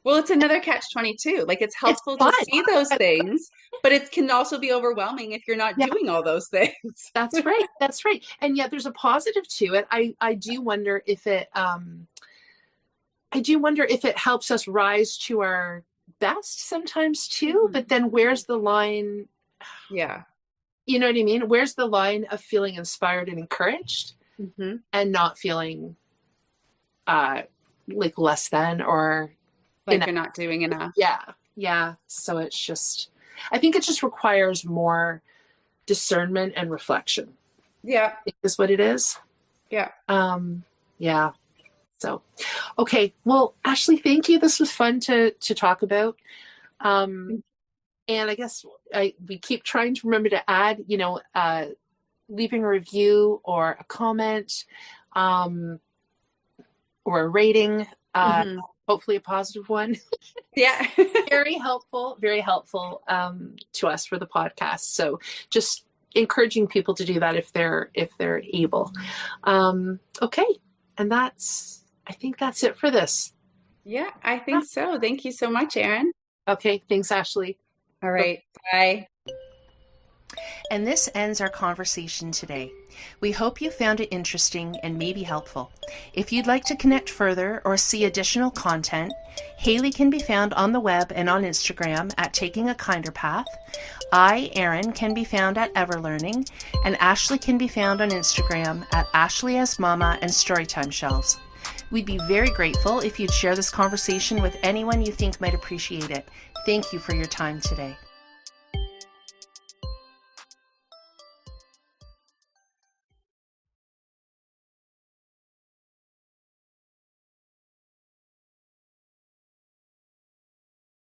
Speaker 2: Well, it's another catch-22. Like it's
Speaker 1: It's
Speaker 2: helpful
Speaker 1: fun.
Speaker 2: to see those things, but it can also be overwhelming if you're not
Speaker 1: Yeah,
Speaker 2: doing all those things.
Speaker 1: that's right. That's right. And yet, there's a positive to it. I do wonder if it. I do wonder if it helps us rise to our best sometimes too. But then, where's the line?
Speaker 2: Yeah.
Speaker 1: You know what I mean? Where's the line of feeling inspired and encouraged and not feeling like less than or
Speaker 2: Like you're not doing enough.
Speaker 1: yeah. So it's just, I think it just requires more discernment and reflection.
Speaker 2: Yeah.
Speaker 1: I think is what it is.
Speaker 2: Yeah.
Speaker 1: Yeah. So, okay. Well, Ashley, thank you. This was fun to talk about. And I guess we keep trying to remember to add, leaving a review or a comment, or a rating, hopefully a positive one.
Speaker 2: Yeah.
Speaker 1: Very helpful to us for the podcast. So just encouraging people to do that if they're able. Okay. And I think that's it for this.
Speaker 2: Yeah, I think so. Thank you so much, Erin.
Speaker 1: Okay. Thanks, Ashley.
Speaker 2: All right. Bye.
Speaker 3: And this ends our conversation today. We hope you found it interesting and maybe helpful. If you'd like to connect further or see additional content, Haley can be found on the web and on Instagram at Taking a Kinder Path. I, Erin, can be found at Everlearning, and Ashley can be found on Instagram at Ashley as Mama and Storytime Shelves. We'd be very grateful if you'd share this conversation with anyone you think might appreciate it. Thank you for your time today.